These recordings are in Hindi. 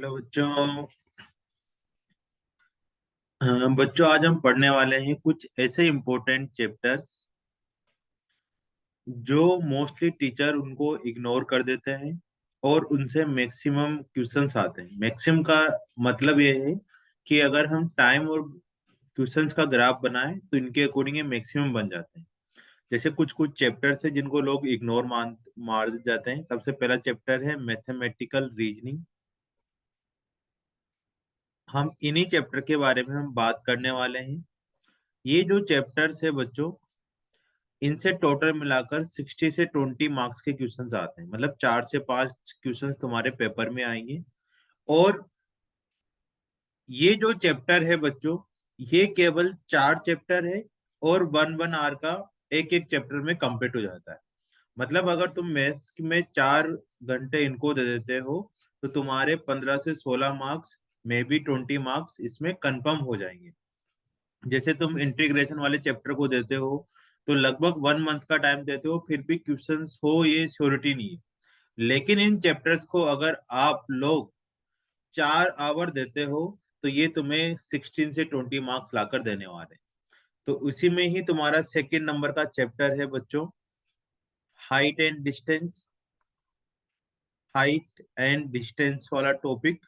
हेलो बच्चों। बच्चों आज हम पढ़ने वाले हैं कुछ ऐसे इम्पोर्टेंट चैप्टर्स जो मोस्टली टीचर उनको इग्नोर कर देते हैं और उनसे मैक्सिमम क्वेश्चंस आते हैं। मैक्सिमम का मतलब ये है कि अगर हम टाइम और क्वेश्चंस का ग्राफ बनाएं तो इनके अकॉर्डिंग ये मैक्सिमम बन जाते हैं। जैसे कुछ कुछ चैप्टर्स है जिनको लोग इग्नोर मार जाते हैं। सबसे पहला चैप्टर है मैथमेटिकल रीजनिंग। हम इन्हीं चैप्टर के बारे में हम बात करने वाले हैं। ये जो चैप्टर्स है बच्चों, इनसे टोटल मिलाकर 60 से 20 मार्क्स के क्वेश्चंस आते हैं। मतलब 4 से 5 क्वेश्चंस तुम्हारे पेपर में आएंगे। और ये जो चैप्टर है बच्चों, ये केवल 4 चैप्टर है और 1 1 आवर का एक एक चैप्टर में कंप्लीट हो जाता है। मतलब अगर तुम मैथ्स में 4 घंटे इनको दे देते हो तो तुम्हारे 15 से 16 मार्क्स में भी 20 मार्क्स इसमें कंफर्म हो जाएंगे। जैसे तुम इंटीग्रेशन वाले चैप्टर को देते हो तो लगभग 1 मंथ का टाइम देते हो, फिर भी क्वेश्चंस हो ये श्योरिटी नहीं है। लेकिन इन चैप्टर्स को अगर आप लोग 4 आवर देते हो तो ये तुम्हें 16 से 20 मार्क्स लाकर देने वाले हैं। तो उसी में ही तुम्हारा सेकंड नंबर का चैप्टर है बच्चों, height and distance. Height and distance वाला टॉपिक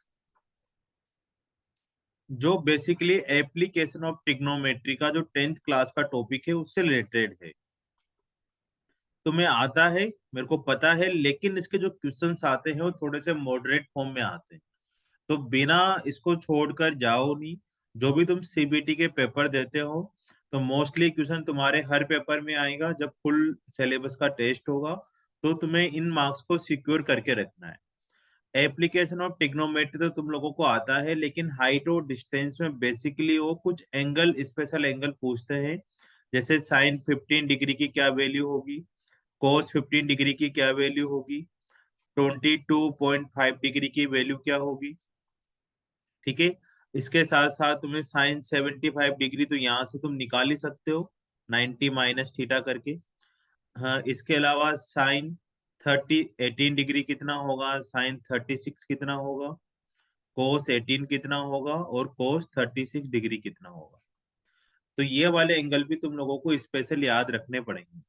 जो बेसिकली एप्लीकेशन ऑफ ट्रिग्नोमेट्री का जो 10th क्लास का टॉपिक है उससे रिलेटेड है। तुम्हें आता है, मेरे को पता है, लेकिन इसके जो क्वेश्चंस आते हैं वो थोड़े से मॉडरेट फॉर्म में आते हैं। तो बिना इसको छोड़कर जाओ नहीं। जो भी तुम सीबीटी के पेपर देते हो तो मोस्टली क्वेश्चन तुम्हारे हर पेपर में आएगा। जब फुल सिलेबस का टेस्ट होगा तो तुम्हें इन मार्क्स को सिक्योर करके रखना है। एप्लीकेशन ऑफ ट्रिग्नोमेट्री तो तुम लोगों को आता है, लेकिन हाइट और डिस्टेंस में बेसिकली वो कुछ एंगल, स्पेशल एंगल पूछते हैं। जैसे साइन 15 डिग्री की क्या वैल्यू होगी, कोस 15 डिग्री की क्या वैल्यू होगी, 22.5 डिग्री की वैल्यू क्या होगी। ठीक है। इसके साथ साथ तुम्हें साइन 75 डिग्री तो यहाँ से तुम निकाल ही सकते हो, 90 - करके। हाँ, इसके अलावा साइन 18 डिग्री कितना होगा, साइन 36 कितना होगा, कोस 18 कितना होगा और कोस 36 डिग्री कितना होगा। तो ये वाले एंगल भी तुम लोगों को स्पेशल याद रखने पड़ेंगे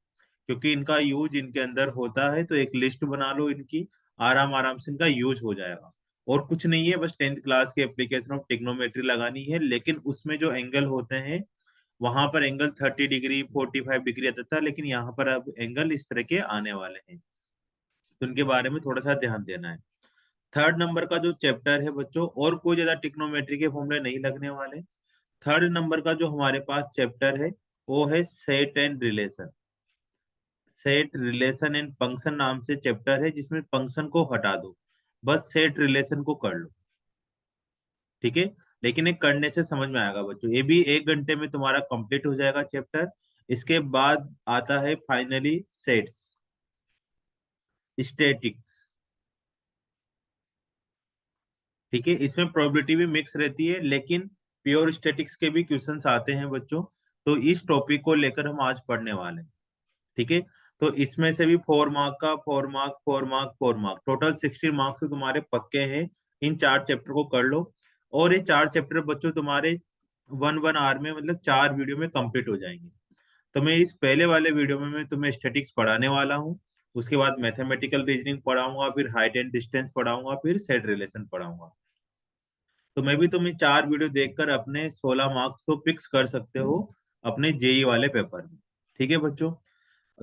क्योंकि इनका यूज इनके अंदर होता है। तो एक लिस्ट बना लो इनकी, आराम आराम से इनका यूज हो जाएगा। और कुछ नहीं है, बस 10th क्लास की एप्लीकेशन ऑफ टिग्नोमेट्री लगानी है। लेकिन उसमें जो एंगल होते हैं वहां पर एंगल 30 डिग्री 45 डिग्री आता था, लेकिन यहाँ पर अब एंगल इस तरह के आने वाले हैं। तो उनके बारे में थोड़ा सा ध्यान देना है। थर्ड नंबर का जो चैप्टर है बच्चों, और कोई ज्यादा टिग्नोमेट्री के फॉर्मूले नहीं लगने वाले। थर्ड नंबर का जो हमारे पास चैप्टर है वो है set and relation. Set relation and function नाम से चैप्टर है जिसमें फंक्शन को हटा दो, बस सेट रिलेशन को कर लो। ठीक है। लेकिन ये करने से समझ में आएगा बच्चों, ये भी 1 घंटे में तुम्हारा कंप्लीट हो जाएगा चैप्टर। इसके बाद आता है फाइनली सेट्स, स्टैटिक्स। ठीक है। इसमें प्रोबेबिलिटी भी मिक्स रहती है, लेकिन प्योर स्टैटिक्स के भी क्वेश्चंस आते हैं बच्चों। तो इस टॉपिक को लेकर हम आज पढ़ने वाले हैं। ठीक है। तो इसमें से भी 4 मार्क का 4 mark 4 mark 4 mark, total 60 marks तो तुम्हारे पक्के हैं। इन 4 चैप्टर को कर लो। और ये 4 चैप्टर बच्चों तुम्हारे 1 1 आवर में, मतलब 4 वीडियो में कंप्लीट हो जाएंगे। तो मैं इस पहले वाले वीडियो में मैं तुम्हें स्टैटिक्स पढ़ाने वाला हूँ। उसके बाद मैथमेटिकल रीजनिंग पढ़ाऊंगा, फिर हाइट एंड डिस्टेंस पढ़ाऊंगा, फिर सेट रिलेशन पढ़ाऊंगा। तो मैं भी तुम्हें 4 वीडियो देखकर अपने 16 मार्क्स तो फिक्स कर सकते हो अपने जेई वाले पेपर में। ठीक है बच्चों।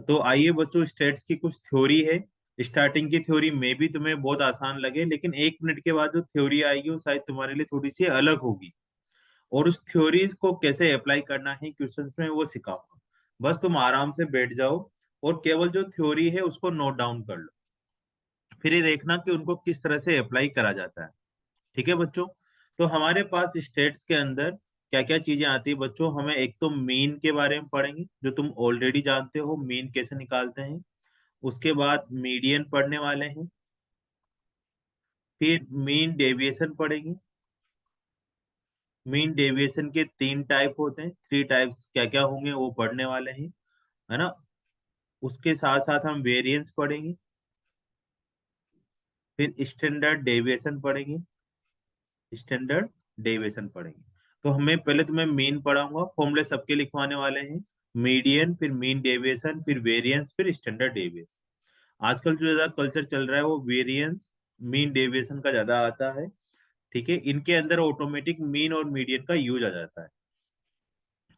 तो आइए बच्चों, स्टेट्स की कुछ थ्योरी है। स्टार्टिंग की थ्योरी में भी तुम्हें बहुत आसान लगे, लेकिन 1 मिनट के बाद जो थ्योरी आएगी वो शायद तुम्हारे लिए थोड़ी सी अलग होगी। और उस थ्योरीज को कैसे अप्लाई करना है क्वेश्चंस में वो सिखाऊंगा। बस तुम आराम से बैठ जाओ और केवल जो थ्योरी है उसको नोट डाउन कर लो। फिर ये देखना कि उनको किस तरह से अप्लाई करा जाता है। ठीक है बच्चों। तो हमारे पास स्टेट्स के अंदर क्या क्या चीजें आती है बच्चों, हमें एक तो मीन के बारे में पढ़ेंगे जो तुम ऑलरेडी जानते हो, मीन कैसे निकालते हैं। उसके बाद मीडियन पढ़ने वाले हैं। फिर मीन डेविएशन पढ़ेंगे। मीन डेविएशन के 3 टाइप होते हैं, 3 टाइप्स क्या क्या होंगे वो पढ़ने वाले हैं, है ना। उसके साथ साथ हम वेरिएंस पढ़ेंगे। फिर स्टैंडर्ड डेविएशन पढ़ेंगे। स्टैंडर्ड डेविएशन पढ़ेंगे। तो हमें पहले तो मैं मीन पढ़ाऊंगा, फॉर्मूले सबके लिखवाने वाले हैं, मीडियन, फिर मीन डेविएशन, फिर वेरिएंस, फिर स्टैंडर्ड डेविएशन। आजकल जो ज्यादा कल्चर चल रहा है वो वेरिएंस मीन डेविएशन का ज्यादा आता है। ठीक है, इनके अंदर ऑटोमेटिक मीन और मीडियन का यूज आ जाता है।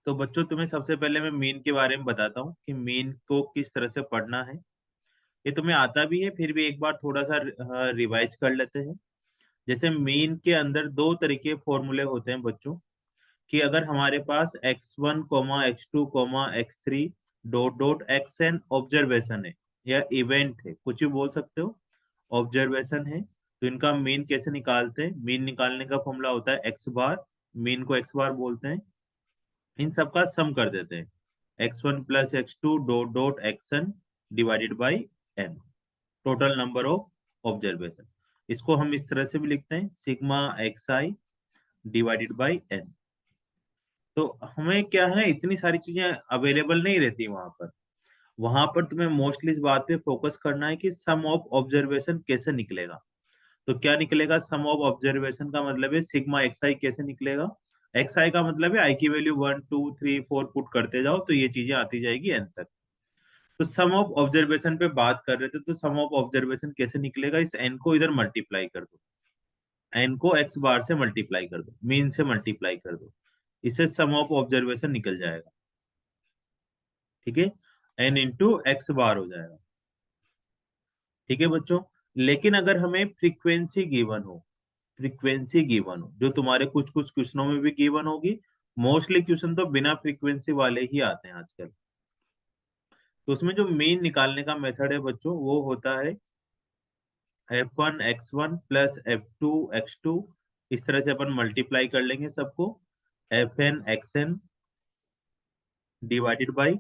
तो बच्चों तुम्हें सबसे पहले मैं मीन के बारे में बताता हूँ कि मीन को किस तरह से पढ़ना है। ये तुम्हें आता भी है, फिर भी एक बार थोड़ा सा रिवाइज कर लेते हैं। जैसे मीन के अंदर दो तरीके फॉर्मूले होते हैं बच्चों, कि अगर हमारे पास x1 comma x2 comma x3 dot dot xn observation है या इवेंट है, कुछ भी बोल सकते हो, ऑब्जर्वेशन है, तो इनका मीन कैसे निकालते हैं? मीन निकालने का फॉर्मूला होता है एक्स बार, मीन को एक्स बार बोलते हैं। इन सबका सम कर देते हैं, x1 plus x2 dot dot xn divided by n, total number of observation. इसको हम इस तरह से भी लिखते हैं, sigma xi divided by n। तो हमें क्या है ना, इतनी सारी चीजें अवेलेबल नहीं रहती वहां पर। वहां पर तुम्हें मोस्टली इस बात पे फोकस करना है कि सम ऑफ ऑब्जर्वेशन कैसे निकलेगा। तो क्या निकलेगा? सम ऑफ ऑब्जर्वेशन का मतलब है सिग्मा एक्स आई कैसे निकलेगा? एक्स आई का मतलब है आई की वैल्यू 1 2 3 4 पुट करते जाओ तो ये चीजें आती जाएगी एन तक। तो सम ऑफ ऑब्जर्वेशन पे बात कर रहे थे, तो सम ऑफ ऑब्जर्वेशन कैसे निकलेगा? इस एन को इधर मल्टीप्लाई कर दो, एन को एक्स बार से मल्टीप्लाई कर दो, मीन से मल्टीप्लाई कर दो, इससे सम ऑफ ऑब्जर्वेशन निकल जाएगा। ठीक है, एन इंटू एक्स बार हो जाएगा। ठीक है बच्चों, लेकिन अगर हमें फ्रीक्वेंसी गिवन हो, फ्रीक्वेंसी गिवन हो, जो तुम्हारे कुछ कुछ क्वेश्चनों में भी गिवन होगी, मोस्टली क्वेश्चन तो बिना फ्रीक्वेंसी वाले ही आते हैं आजकल। तो उसमें जो मेन निकालने का मेथड है बच्चों, वो होता है f1 x1 plus f2 x2, इस तरह से अपन मल्टीप्लाई कर लेंगे सबको, fn xn divided by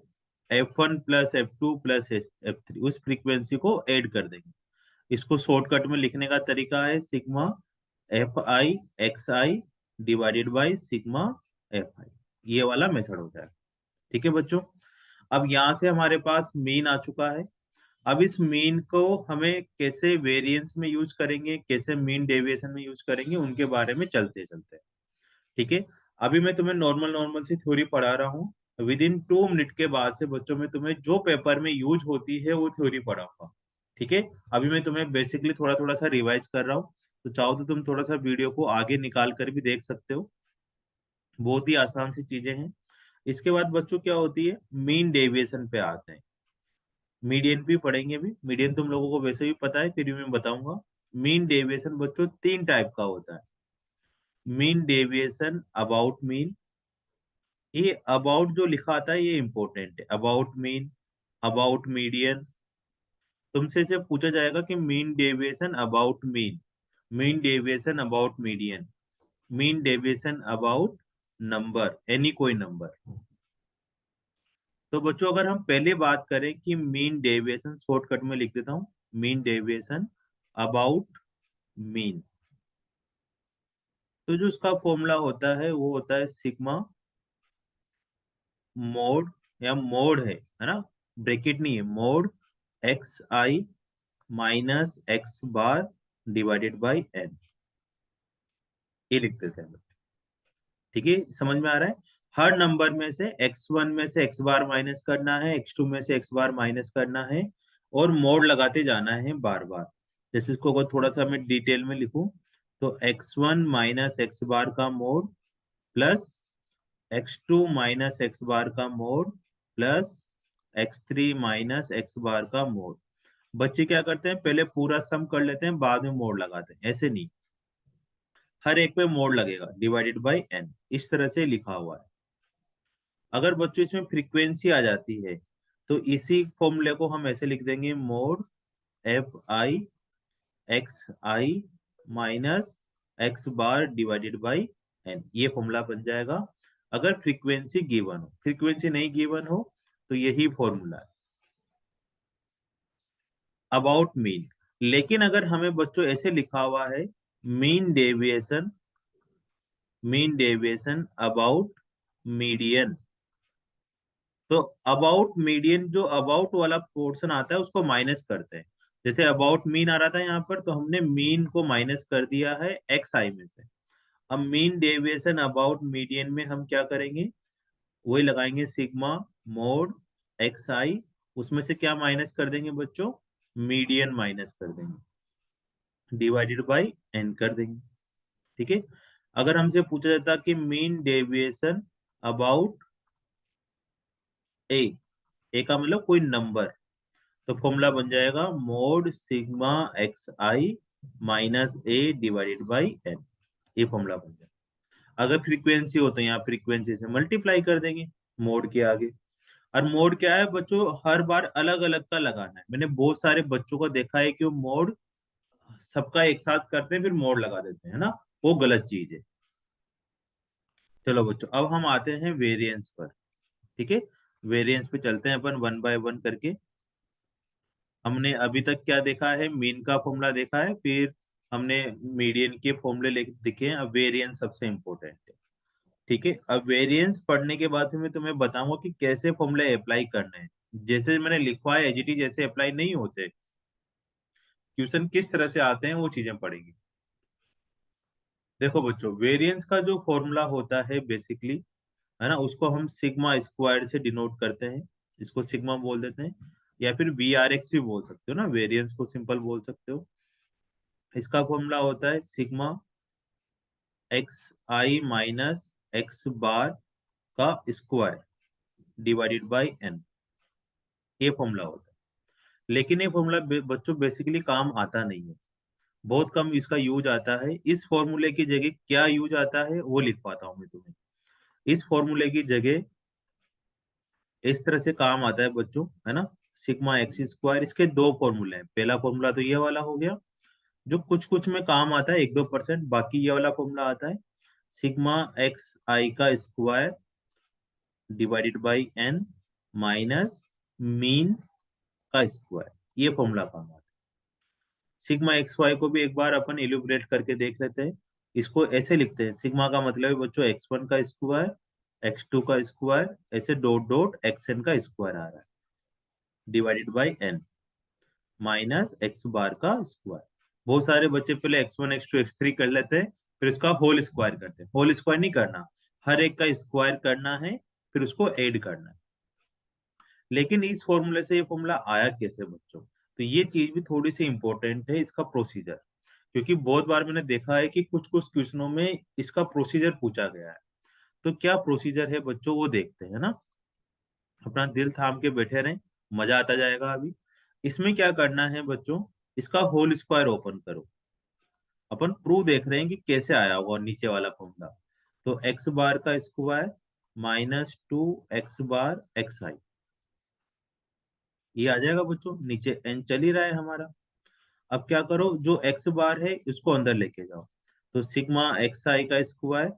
f1 plus f2 plus f3, उस फ्रीक्वेंसी को ऐड कर देंगे। इसको शॉर्टकट में लिखने का तरीका है sigma fi xi divided by sigma fi, ये वाला मेथड होता है। ठीक है बच्चों, अब यहाँ से हमारे पास मीन आ चुका है। अब इस मीन को हमें कैसे वेरिएंस में यूज करेंगे, कैसे मीन डेविएशन में यूज करेंगे, उनके बारे में चलते चलते। ठीक है, अभी मैं तुम्हें नॉर्मल नॉर्मल सी थ्योरी पढ़ा रहा हूँ, विद इन 2 मिनट के बाद से बच्चों में तुम्हें जो पेपर में यूज होती है वो थ्योरी पढ़ाऊंगा। ठीक है, अभी मैं तुम्हें बेसिकली थोड़ा थोड़ा सा रिवाइज कर रहा हूँ, तो चाहो तो तुम थोड़ा सा वीडियो को आगे निकाल कर भी देख सकते हो, बहुत ही आसान सी चीजें हैं। इसके बाद बच्चों क्या होती है, मीन डेविएशन पे आते हैं। मीडियन भी पढ़ेंगे, भी मीडियन तुम लोगों को वैसे भी पता है, फिर भी मैं बताऊंगा। मीन डेविएशन बच्चों 3 टाइप का होता है। मीन डेविएशन अबाउट मीन, ये अबाउट जो लिखा आता है ये इंपॉर्टेंट है, अबाउट मीन, अबाउट मीडियन। तुमसे इसे पूछा जाएगा कि mean deviation about mean, mean deviation about median, mean deviation about number, any कोई नंबर। तो बच्चों अगर हम पहले बात करें कि मीन डेविएशन, शॉर्टकट में लिख देता हूं, मीन डेविएशन अबाउट मीन, तो जो उसका फॉर्मूला होता है वो होता है सिग्मा मोड, या मोड है ना, ब्रैकेट नहीं है, mod x i minus x bar divided by n, ये लिख देते हैं। ठीक है, समझ में आ रहा है? हर नंबर में से x1 में से x बार माइनस करना है, x2 में से x बार माइनस करना है, और मोड लगाते जाना है बार बार। जैसे इसको अगर थोड़ा सा मैं डिटेल में लिखूं, तो x1 माइनस एक्स बार का mod plus x2 minus x bar का mod plus x3 minus x bar का मोड। बच्चे क्या करते हैं, पहले पूरा सम कर लेते हैं, बाद में मोड लगाते हैं, ऐसे नहीं, हर एक पे मोड लगेगा, डिवाइडेड बाई एन, इस तरह से लिखा हुआ है। अगर बच्चों इसमें फ्रीक्वेंसी आ जाती है, तो इसी फॉर्मूले को हम ऐसे लिख देंगे, mod f i x i minus x bar divided by n, ये फॉर्मूला बन जाएगा। अगर फ्रीक्वेंसी गिवन हो, फ्रीक्वेंसी नहीं गिवन हो तो यही फॉर्मूला है, अबाउट मीन। लेकिन अगर हमें बच्चों ऐसे लिखा हुआ है, mean deviation, mean deviation about median, तो अबाउट मीडियन, जो अबाउट वाला पोर्शन आता है उसको माइनस करते हैं। जैसे अबाउट मीन आ रहा था यहाँ पर, तो हमने मीन को माइनस कर दिया है एक्स आई में से, अब मीन डेविएशन अबाउट मीडियन में हम क्या करेंगे, वही लगाएंगे सिग्मा मोड एक्स आई, उसमें से क्या माइनस कर देंगे बच्चों, मीडियन माइनस कर देंगे, डिवाइडेड बाई एन कर देंगे। ठीक है। अगर हमसे पूछा जाता कि मीन डेविएशन अबाउट ए का मतलब कोई नंबर, तो फॉर्मूला बन जाएगा mod sigma x i minus A divided by n, ये फॉर्मूला बन जाएगा। अगर फ्रीक्वेंसी हो तो यहाँ फ्रीक्वेंसी से मल्टीप्लाई कर देंगे मोड के आगे। और मोड क्या है बच्चों, हर बार अलग अलग का लगाना है। मैंने बहुत सारे बच्चों को देखा है कि वो मोड सबका एक साथ करते हैं फिर मोड लगा देते हैं ना, वो गलत चीज है। चलो बच्चों अब हम आते हैं वेरिएंस पर। ठीक है, वेरिएंस पे चलते हैं अपन वन बाय वन करके। हमने अभी तक क्या देखा है, मीन का फॉर्मूला देखा है, फिर हमने मीडियन के फॉर्मूले देखे हैं, अब वेरिएंस सबसे इंपॉर्टेंट है। ठीक है, अब वेरिएंस पढ़ने के बाद मैं तुम्हें बताऊंगा कि कैसे फॉर्मूले अप्लाई करने हैं। जैसे मैंने लिखवा है एजीटी जैसे अप्लाई नहीं होते, क्वेश्चन किस तरह से आते हैं वो चीजें पढ़ेंगे। देखो बच्चों, वेरिएंस का जो फॉर्मूला होता है बेसिकली, है ना, उसको हम सिग्मा स्क्वायर से डिनोट करते हैं, इसको सिग्मा बोल देते हैं, या फिर वी आर एक्स भी बोल सकते हो ना, वेरिएंस को सिंपल बोल सकते हो। इसका फॉर्मूला होता है sigma x i minus x bar का स्क्वायर डिवाइडेड बाई एन, ये फॉर्मूला होता है। लेकिन ये फॉर्मूला बच्चों बेसिकली काम आता नहीं है, बहुत कम इसका यूज आता है। इस फॉर्मूले की जगह क्या यूज आता है वो लिख पाता हूँ मैं तुम्हें। इस फॉर्मूले की जगह इस तरह से काम आता है बच्चों, है ना, सिग्मा एक्स स्क्वायर, इसके दो फॉर्मूले हैं। पहला फॉर्मूला तो ये वाला हो गया जो कुछ कुछ में काम आता है 1-2%, बाकी ये वाला फॉर्मूला आता है सिग्मा एक्स आई का square divided by n minus mean का स्क्वायर, ये फॉर्मूला काम आता है। सिग्मा एक्स वाई को भी एक बार अपन इल्यूब्रेट करके देख लेते हैं। इसको ऐसे लिखते हैं, सिग्मा का मतलब है बच्चों एक्स वन का स्क्वायर, एक्स टू का स्क्वायर, ऐसे डॉट डॉट एक्स एन का स्क्वायर आ रहा है divided by n minus x bar का स्क्वायर। बहुत सारे बच्चे पहले x one x two x three कर लेते हैं, फिर उसका होल स्क्वायर करते हैं। होल स्क्वायर नहीं करना, हर एक का स्क्वायर करना है, फिर उसको ऐड करना है। लेकिन इस फॉर्मूले से ये फॉर्मूला आया कैसे बच्चों, तो ये चीज भी थोड़ी सी इंपॉर्टेंट है, इसका प्रोसीजर। क्योंकि बहुत बार मैंने देखा है कि कुछ कुछ क्वेश्चनों में इसका प्रोसीजर पूछा गया है। तो क्या प्रोसीजर है बच्चों वो देखते हैं ना, अपना दिल थाम के बैठे रहें, मजा आता जाएगा अभी। इसमें क्या करना है बच्चों, इसका होल स्क्वायर ओपन करो। अपन प्रूव देख रहे हैं कि कैसे आया होगा नीचे वाला फॉर्मूला। तो एक्स बार का square minus two x bar x आई, ये आ जाएगा बच्चों, नीचे एन चल ही रहा है हमारा। अब क्या करो, जो एक्स बार है इसको अंदर लेके जाओ, तो सिग्मा एक्स आई का square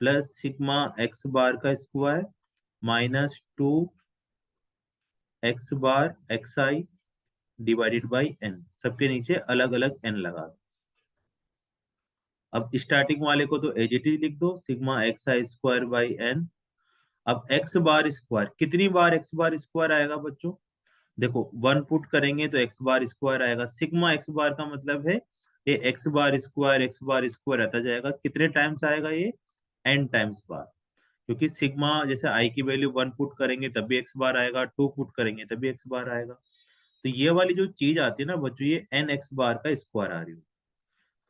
plus sigma x bar का square minus two x bar x i divided by n, सबके नीचे अलग अलग एन लगा दो। अब स्टार्टिंग वाले को तो एज इट इज लिख दो, sigma x i square by n. अब एक्स बार स्क्वायर, कितनी बार एक्स बार स्क्वायर आएगा बच्चों, देखो वन पुट करेंगे तो एक्स बार स्क्वायर आएगा। सिग्मा एक्स बार का मतलब है ये एक्स बार स्क्वायर आता जाएगा, कितने टाइम्स आएगा ये, एन टाइम्स बार। क्योंकि सिग्मा जैसे आई की वैल्यू वन पुट करेंगे तभी एक्स बार आएगा, टू पुट करेंगे तभी एक्स बार आएगा। तो ये वाली जो चीज आती है ना बच्चों, ये एन एक्स बार का स्क्वायर आ रही है।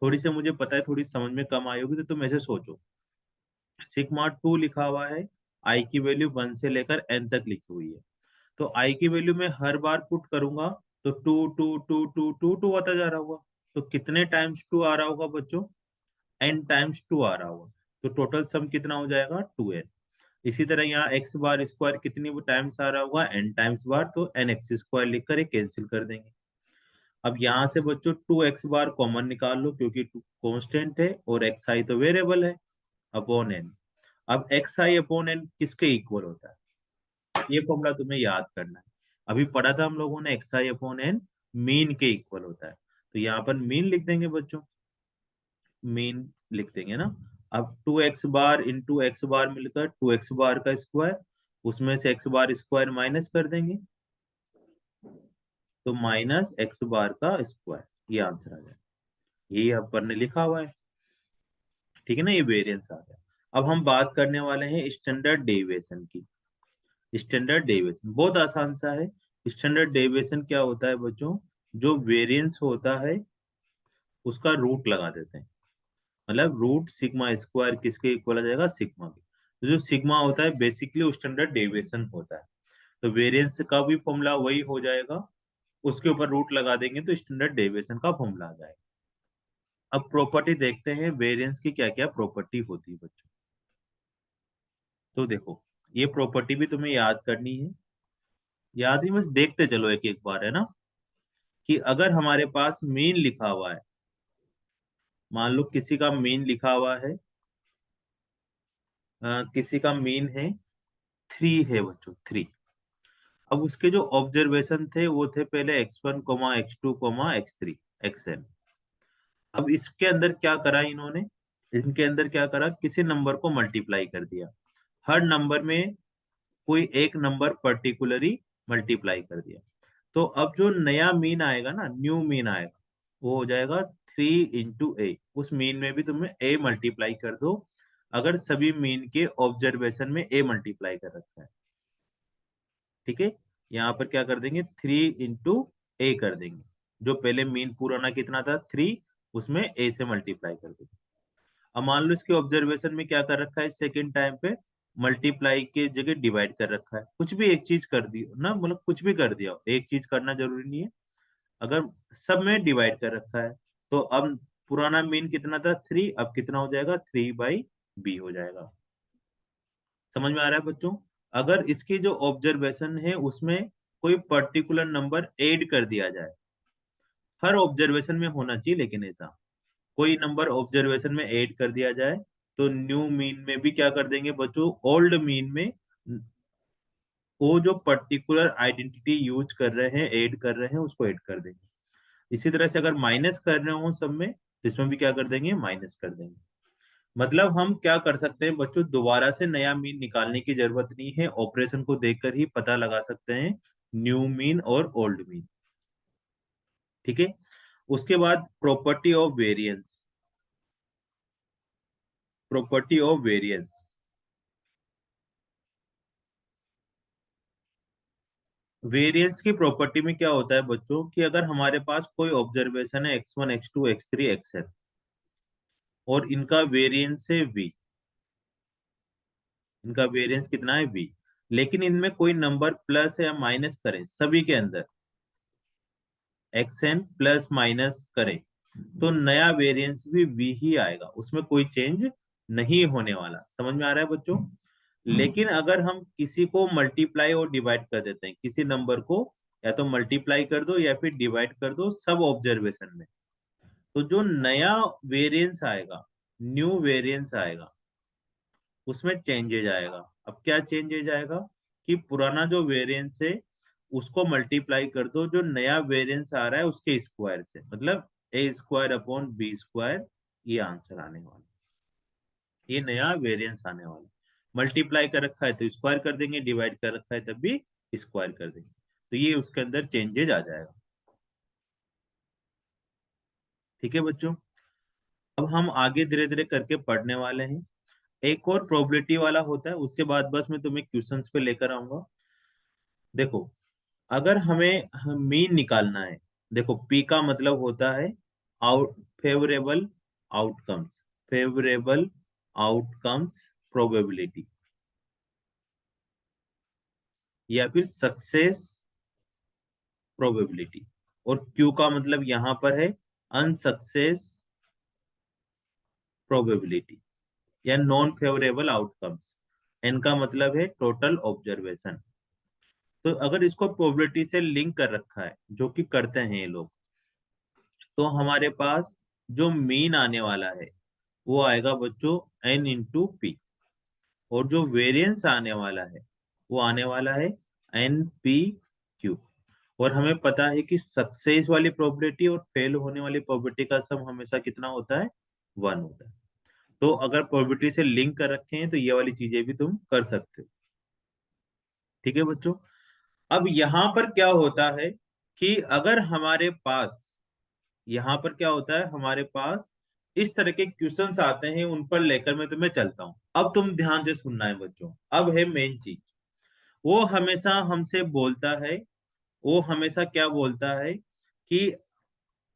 थोड़ी सी मुझे पता है थोड़ी समझ में कम आई होगी, तो तुम ऐसे सोचो, सिग्मा टू लिखा हुआ है, आई की वैल्यू वन से लेकर एन तक लिखी हुई है। तो आई की वैल्यू में हर बार पुट करूंगा तो two two two two two two आता जा रहा होगा। तो कितने टाइम्स टू आ रहा होगा बच्चों, एन टाइम्स टू आ रहा होगा। तो टोटल सम कितना हो जाएगा, टू एन। इसी तरह यहाँ एक्स बार स्क्वायर कितनी टाइम्स आ रहा होगा, एन टाइम्स बार, तो एन एक्स स्क्वायर लिखकर ये कैंसिल कर देंगे। अब यहाँ से बच्चों टू एक्स बार कॉमन निकाल लो, क्योंकि टू कॉन्स्टेंट है और एक्स आई तो वेरिएबल है, अपॉन एन। अब एक्स आई अपॉन एन किसके इक्वल होता है, ये फॉर्मूला तुम्हें याद करना है। अभी पढ़ा था हम लोगों ने, एक्स आई अपॉन एन मीन के इक्वल होता है। तो यहाँ पर मीन लिख देंगे बच्चों, मीन लिख देंगे ना। अब two x bar into x bar मिलकर टू एक्स बार का स्क्वायर, उसमें से एक्स बार स्क्वायर माइनस कर देंगे, तो माइनस एक्स बार का स्क्वायर, ये आंसर आ जाए। यही अपन ने लिखा हुआ है। ठीक है ना, ये वेरिएंस आ गया। अब हम बात करने वाले हैं स्टैंडर्ड डेविएशन की। स्टैंडर्ड डेविएशन बहुत आसान सा है। स्टैंडर्ड डेविएशन क्या होता है बच्चों, जो वेरिएंस होता है उसका रूट लगा देते हैं। मतलब रूट सिग्मा स्क्वायर किसके इक्वल आ जाएगा, सिग्मा के। तो जो सिग्मा होता है बेसिकली वो स्टैंडर्ड डेविएशन होता है। तो वेरिएंस का भी फॉर्मूला वही हो जाएगा, उसके ऊपर रूट लगा देंगे तो स्टैंडर्ड डेविएशन का फॉर्मूला आ जाएगा। अब प्रॉपर्टी देखते हैं वेरिएंस की क्या क्या प्रॉपर्टी होती है बच्चों। तो देखो, ये प्रॉपर्टी भी तुम्हें याद करनी है। याद ही बस देखते चलो एक एक बार, है ना। कि अगर हमारे पास मीन लिखा हुआ है, मान लो किसी का मीन लिखा हुआ है, किसी का मीन है 3 है बच्चों, 3। अब उसके जो ऑब्जर्वेशन थे वो थे पहले x1 x2 x3 xn। अब इसके अंदर क्या करा इन्होंने, इनके अंदर क्या करा, किसी नंबर को मल्टीप्लाई कर दिया। हर नंबर में कोई एक नंबर पर्टिकुलरली मल्टीप्लाई कर दिया। तो अब जो नया मीन आएगा ना, न्यू मीन आएगा, वो हो जाएगा 3 × a। उस मीन में भी तुम्हें a मल्टीप्लाई कर दो, अगर सभी मीन के ऑब्जर्वेशन में a मल्टीप्लाई कर रखा है। ठीक है, यहाँ पर क्या कर देंगे, 3 × a कर देंगे। जो पहले मीन पुराना कितना था 3, उसमें a से मल्टीप्लाई कर देंगे। अब मान लो इसके ऑब्जर्वेशन में क्या कर रखा है, सेकेंड टाइम पे मल्टीप्लाई के जगह डिवाइड कर रखा है। कुछ भी एक चीज कर दी ना, मतलब कुछ भी कर दिया, एक चीज करना जरूरी नहीं है। अगर सब में डिवाइड कर रखा है तो अब पुराना मीन कितना था 3, अब कितना हो जाएगा 3/b हो जाएगा। समझ में आ रहा है बच्चों। अगर इसकी जो ऑब्जर्वेशन है उसमें कोई पर्टिकुलर नंबर ऐड कर दिया जाए, हर ऑब्जर्वेशन में होना चाहिए लेकिन ऐसा, कोई नंबर ऑब्जर्वेशन में ऐड कर दिया जाए तो न्यू मीन में भी क्या कर देंगे बच्चों, ओल्ड मीन में वो जो पर्टिकुलर आइडेंटिटी यूज कर रहे हैं, ऐड कर रहे हैं, उसको ऐड कर देंगे। इसी तरह से अगर माइनस कर रहे हो सब में, तो इसमें भी क्या कर देंगे, माइनस कर देंगे। मतलब हम क्या कर सकते हैं बच्चों, दोबारा से नया मीन निकालने की जरूरत नहीं है, ऑपरेशन को देखकर ही पता लगा सकते हैं न्यू मीन और ओल्ड मीन। ठीक है, उसके बाद property of variance. Property of variance, variance की प्रॉपर्टी में क्या होता है बच्चों, कि अगर हमारे पास कोई ऑब्जर्वेशन है x1 x2 x3 xn और इनका वेरिएंस है v, इनका वेरिएंस कितना है v, लेकिन इनमें कोई नंबर प्लस या माइनस करें सभी के अंदर, xn प्लस माइनस करें, तो नया वेरिएंस भी v ही आएगा, उसमें कोई चेंज नहीं होने वाला। समझ में आ रहा है बच्चों। लेकिन अगर हम किसी को मल्टीप्लाई और डिवाइड कर देते हैं, किसी नंबर को या तो मल्टीप्लाई कर दो या फिर डिवाइड कर दो सब ऑब्जर्वेशन में, तो जो नया वेरिएंस आएगा, न्यू वेरिएंस आएगा, उसमें चेंजेज आएगा। अब क्या चेंजेज आएगा, कि पुराना जो वेरिएंस है उसको मल्टीप्लाई कर दो जो नया वेरिएंस आ रहा है उसके स्क्वायर से, मतलब a² / b², ये आंसर आने वाला, ये नया वेरिएंस आने वाला। मल्टीप्लाई कर रखा है तो स्क्वायर कर देंगे, डिवाइड कर रखा है तब भी स्क्वायर कर देंगे, तो ये उसके अंदर चेंजेज आ जाएगा। ठीक है बच्चों, अब हम आगे धीरे धीरे करके पढ़ने वाले हैं। एक और प्रोबेबिलिटी वाला होता है, उसके बाद बस मैं तुम्हें क्वेश्चंस पे लेकर आऊंगा। देखो, अगर हमें मीन निकालना है, देखो पी का मतलब होता है out, favourable outcomes, favourable outcomes probability, या फिर सक्सेस प्रोबेबिलिटी। और क्यू का मतलब यहां पर है अनसक्सेस प्रोबेबिलिटी या नॉन फेवरेबल आउटकम्स। एन का मतलब है टोटल ऑब्जर्वेशन। तो अगर इसको प्रोबेबिलिटी से लिंक कर रखा है, जो कि करते हैं ये लोग, तो हमारे पास जो मीन आने वाला है वो आएगा बच्चों n × p, और जो वेरिएंस आने वाला है वो आने वाला है n/p/q। और हमें पता है कि सक्सेस वाली प्रोबेबिलिटी और फेल होने वाली प्रोबेबिलिटी का सम हमेशा कितना होता है, 1 होता है। तो अगर प्रोबेबिलिटी से लिंक कर रखे हैं तो ये वाली चीजें भी तुम कर सकते हो। ठीक है बच्चों, अब यहाँ पर क्या होता है कि अगर हमारे पास, यहाँ पर क्या होता है हमारे पास इस तरह के क्वेश्चंस आते हैं, उन पर लेकर मैं तुम्हें चलता हूँ। अब तुम ध्यान से सुनना है बच्चों। अब है मेन चीज। वो हमेशा हमसे बोलता है, वो हमेशा क्या बोलता है कि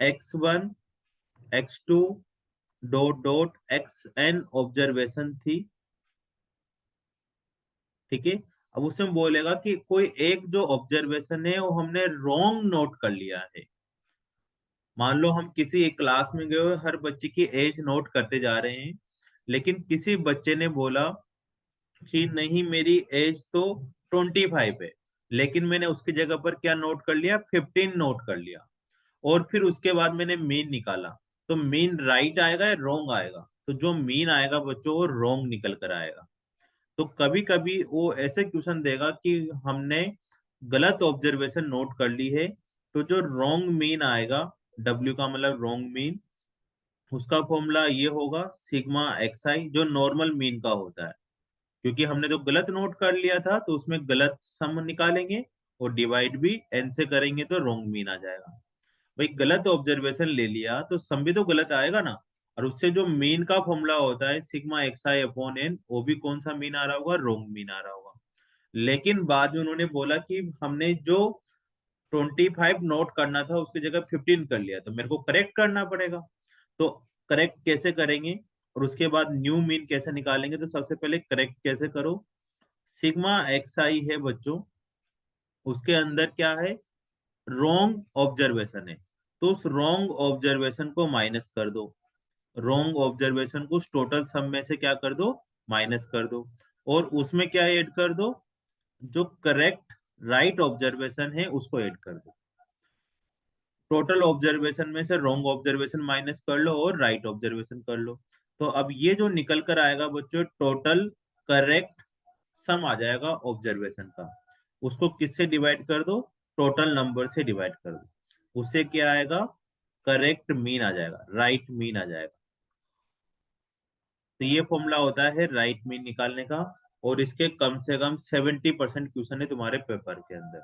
x1 x2 dot dot xn observation थी। ठीक है। अब उसमें बोलेगा कि कोई एक जो ऑब्जर्वेशन है वो हमने रॉन्ग नोट कर लिया है। मान लो हम किसी एक क्लास में गए हुए, हर बच्चे की एज नोट करते जा रहे हैं, लेकिन किसी बच्चे ने बोला कि नहीं मेरी एज तो 25 है, लेकिन मैंने उसकी जगह पर क्या नोट कर लिया, 15 नोट कर लिया। और फिर उसके बाद मैंने मीन निकाला, तो मीन राइट आएगा या रॉन्ग आएगा? तो जो मीन आएगा बच्चों वो रॉन्ग निकल कर आएगा। तो कभी कभी वो ऐसे क्वेश्चन देगा कि हमने गलत ऑब्जर्वेशन नोट कर ली है, तो जो रॉन्ग मीन आएगा, डब्ल्यू का मतलब रॉन्ग मीन, उसका फॉर्मूला ये होगा सिग्मा एक्स आई, जो नॉर्मल मीन का होता है। क्योंकि हमने जो गलत नोट कर लिया था तो उसमें गलत सम निकालेंगे, और डिवाइड भी एन से करेंगे तो रॉन्ग मीन आ जाएगा। भाई गलत ऑब्जर्वेशन ले लिया तो सम भी तो गलत आएगा ना। और उससे जो मीन का फॉर्मूला होता है सिग्मा एक्स आई अपॉन एन, वो भी कौन सा मीन आ रहा होगा, रॉन्ग मीन आ रहा होगा। लेकिन बाद में उन्होंने बोला कि हमने जो 25 नोट करना था उसकी जगह 15 कर लिया, तो मेरे को करेक्ट करना पड़ेगा। तो करेक्ट कैसे करेंगे और उसके बाद न्यू मीन कैसे निकालेंगे? तो सबसे पहले करेक्ट कैसे करो, सिग्मा एक्स आई है बच्चों, उसके अंदर क्या है, रॉन्ग ऑब्जर्वेशन है, तो उस रॉन्ग ऑब्जर्वेशन को माइनस कर दो। रॉन्ग ऑब्जर्वेशन को टोटल सम में से क्या कर दो, माइनस कर दो। और उसमें क्या ऐड कर दो, जो करेक्ट राइट ऑब्जर्वेशन है उसको ऐड कर दो। टोटल ऑब्जर्वेशन में से रॉन्ग ऑब्जर्वेशन माइनस कर लो और राइट ऑब्जर्वेशन कर लो। तो अब ये जो निकल कर आएगा बच्चों, टोटल करेक्ट सम आ जाएगा ऑब्जर्वेशन का। उसको किससे डिवाइड कर दो, टोटल नंबर से डिवाइड कर दो, उससे क्या आएगा, करेक्ट मीन आ जाएगा, राइट मीन आ जाएगा। तो ये फॉर्मूला होता है राइट मीन निकालने का। और इसके कम से कम 70% क्वेश्चन है तुम्हारे पेपर के अंदर,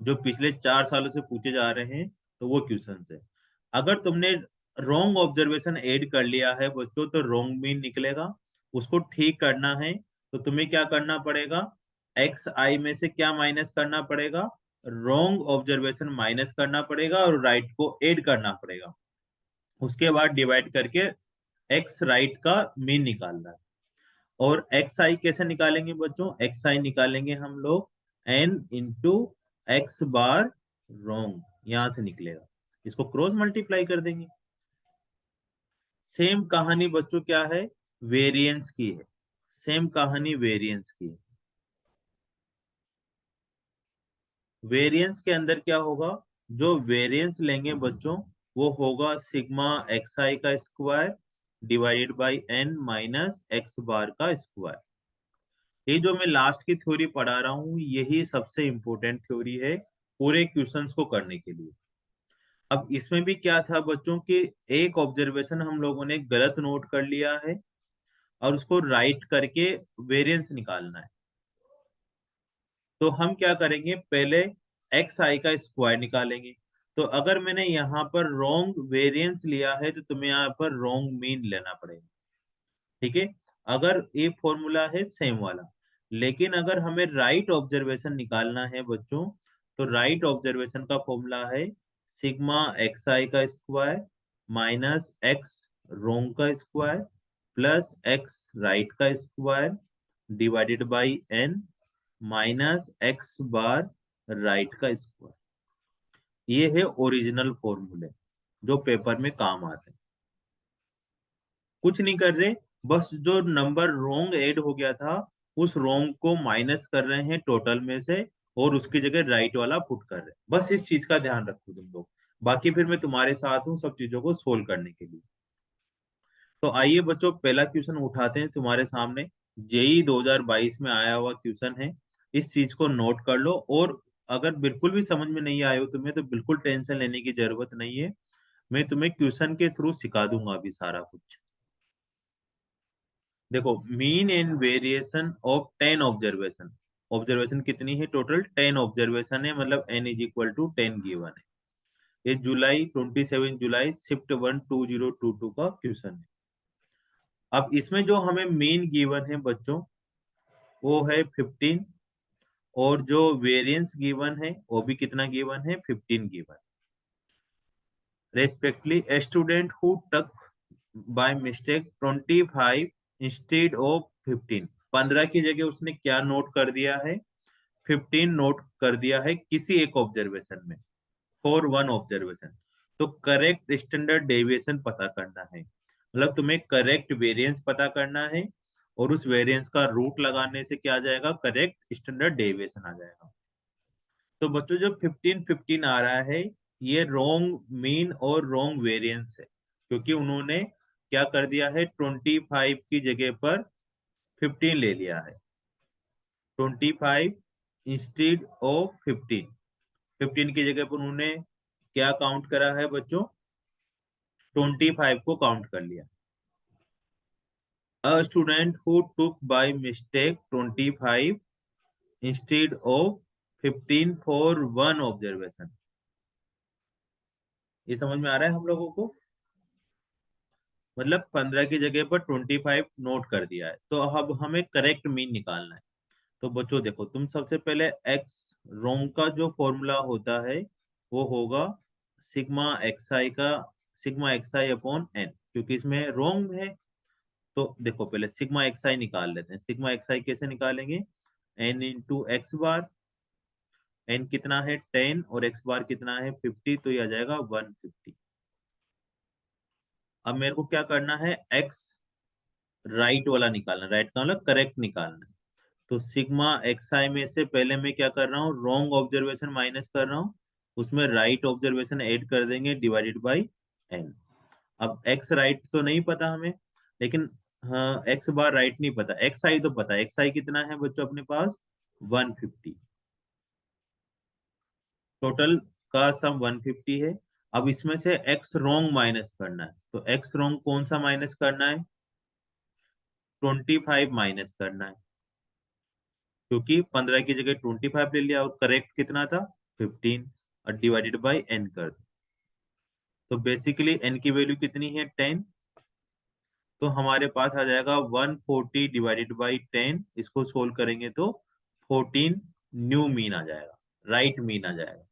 जो पिछले 4 सालों से पूछे जा रहे हैं, तो वो क्वेश्चन है। अगर तुमने रॉन्ग ऑब्जर्वेशन ऐड कर लिया है बच्चों तो रॉन्ग मीन निकलेगा। उसको ठीक करना है तो तुम्हें क्या करना पड़ेगा, एक्स आई में से क्या माइनस करना पड़ेगा, रॉन्ग ऑब्जर्वेशन माइनस करना पड़ेगा और राइट को ऐड करना पड़ेगा। उसके बाद डिवाइड करके एक्स राइट का मीन निकालना है। और एक्स आई कैसे निकालेंगे बच्चों, एक्स आई निकालेंगे हम लोग एन इंटू एक्स बार रॉन्ग, यहां से निकलेगा, इसको क्रॉस मल्टीप्लाई कर देंगे। सेम कहानी बच्चों क्या है, वेरिएंस की है। सेम कहानी वेरिएंस की है। वेरिएंस के अंदर क्या होगा, जो वेरिएंस लेंगे बच्चों वो होगा सिग्मा एक्स आई का square divided by n minus x bar का स्क्वायर। ये जो मैं लास्ट की थ्योरी पढ़ा रहा हूँ यही सबसे इंपॉर्टेंट थ्योरी है पूरे क्वेश्चंस को करने के लिए। अब इसमें भी क्या था बच्चों कि एक ऑब्जर्वेशन हम लोगों ने गलत नोट कर लिया है और उसको राइट करके वेरिएंस निकालना है। तो हम क्या करेंगे, पहले एक्स आई का स्क्वायर निकालेंगे। तो अगर मैंने यहाँ पर रॉन्ग वेरिएंस लिया है तो तुम्हें यहाँ पर रॉन्ग मीन लेना पड़ेगा। ठीक है। अगर ये फॉर्मूला है सेम वाला, लेकिन अगर हमें राइट ऑब्जर्वेशन निकालना है बच्चों, तो राइट ऑब्जर्वेशन का फॉर्मूला है सिग्मा एक्स आई का स्क्वायर माइनस एक्स रोंग का स्क्वायर प्लस एक्स राइट का square divided by n minus x bar right का स्क्वायर। ये है ओरिजिनल फॉर्मूले जो पेपर में काम आते हैं। कुछ नहीं कर रहे, बस जो नंबर रोंग ऐड हो गया था उस रोंग को माइनस कर रहे हैं टोटल में से, और उसकी जगह राइट वाला पुट कर रहे हैं। बस इस चीज का ध्यान रखो तुम लोग, बाकी फिर मैं तुम्हारे साथ हूँ सब चीजों को सोल्व करने के लिए। तो आइए बच्चों पहला क्वेश्चन उठाते हैं तुम्हारे सामने। जेई 2022 में आया हुआ क्वेश्चन है, इस चीज को नोट कर लो। और अगर बिल्कुल भी समझ में नहीं आए हो तुम्हें तो बिल्कुल टेंशन लेने की जरूरत नहीं है, मैं तुम्हें क्वेश्चन के थ्रू सिखा दूंगा अभी सारा कुछ। देखो, mean and variation of 10 observation. Observation कितनी है, टोटल 10 ऑब्जर्वेशन है, मतलब n is equal to 10 given है। ये जुलाई 27 जुलाई शिफ्ट 1 2022 का क्वेश्चन है। अब इसमें जो हमें मीन गिवन है बच्चों वो है 15, और जो वेरिएंस गिवन है वो भी कितना गिवन है, 15 given. Respectively a student who took by mistake 25 instead of 15, 15 की जगह उसने क्या नोट कर दिया है, 15 नोट कर दिया है किसी एक ऑब्जर्वेशन में, फॉर वन ऑब्जर्वेशन। तो करेक्ट स्टैंडर्ड डेविएशन पता करना है, मतलब तुम्हें करेक्ट वेरिएंस पता करना है, और उस वेरिएंस का रूट लगाने से क्या आ जाएगा, करेक्ट स्टैंडर्ड डेविएशन आ जाएगा। तो बच्चों जो 15-15 आ रहा है, ये रॉन्ग मीन और रॉन्ग वेरिएंस है, क्योंकि उन्होंने क्या कर दिया है, 25 की जगह पर 15 ले लिया है। 25 इंस्टेड ऑफ 15, 15 की जगह पर उन्होंने क्या काउंट करा है बच्चों, 25 को काउंट कर लिया। A student who took by mistake 25 instead of 15 for one observation, ये समझ में आ रहा है हम लोगों को, मतलब 15 की जगह पर 25 नोट कर दिया है। तो अब हमें करेक्ट मीन निकालना है। तो बच्चों देखो, तुम सबसे पहले एक्स रोंग का जो फॉर्मूला होता है वो होगा सिग्मा एक्स आई का, सिग्मा एक्स आई अपॉन एन, क्योंकि इसमें रोंग है। तो देखो पहले सिग्मा एक्स आई निकाल लेते हैं। सिग्मा एक्स आई कैसे निकालेंगे, एन इंटू एक्स बार, एन कितना है 10 और एक्स बार कितना है 50, तो ये आ जाएगा 150। अब मेरे को क्या करना है, एक्स राइट वाला निकालना, राइट का मतलब करेक्ट निकालना है। तो सिग्मा एक्स आई में से पहले मैं क्या कर रहा हूँ, रॉन्ग ऑब्जर्वेशन माइनस कर रहा हूँ, उसमें राइट ऑब्जर्वेशन ऐड कर देंगे डिवाइडेड बाई एन। अब एक्स राइट तो नहीं पता हमें, लेकिन हाँ एक्स बार राइट नहीं पता, एक्स आई तो पता है। एक्स आई कितना है बच्चों अपने पास, 150। टोटल का सम 150 है। अब इसमें से एक्स रॉन्ग माइनस करना है, तो एक्स रॉन्ग कौन सा माइनस करना है, 25 माइनस करना है, क्योंकि 15 की जगह 25 ले लिया, और करेक्ट कितना था 15, और डिवाइडेड बाई एन कर दो। तो बेसिकली एन की वैल्यू कितनी है 10, तो हमारे पास आ जाएगा 140 डिवाइडेड बाई 10। इसको सोल्व करेंगे तो 14 न्यू मीन आ जाएगा, राइट मीन आ जाएगा।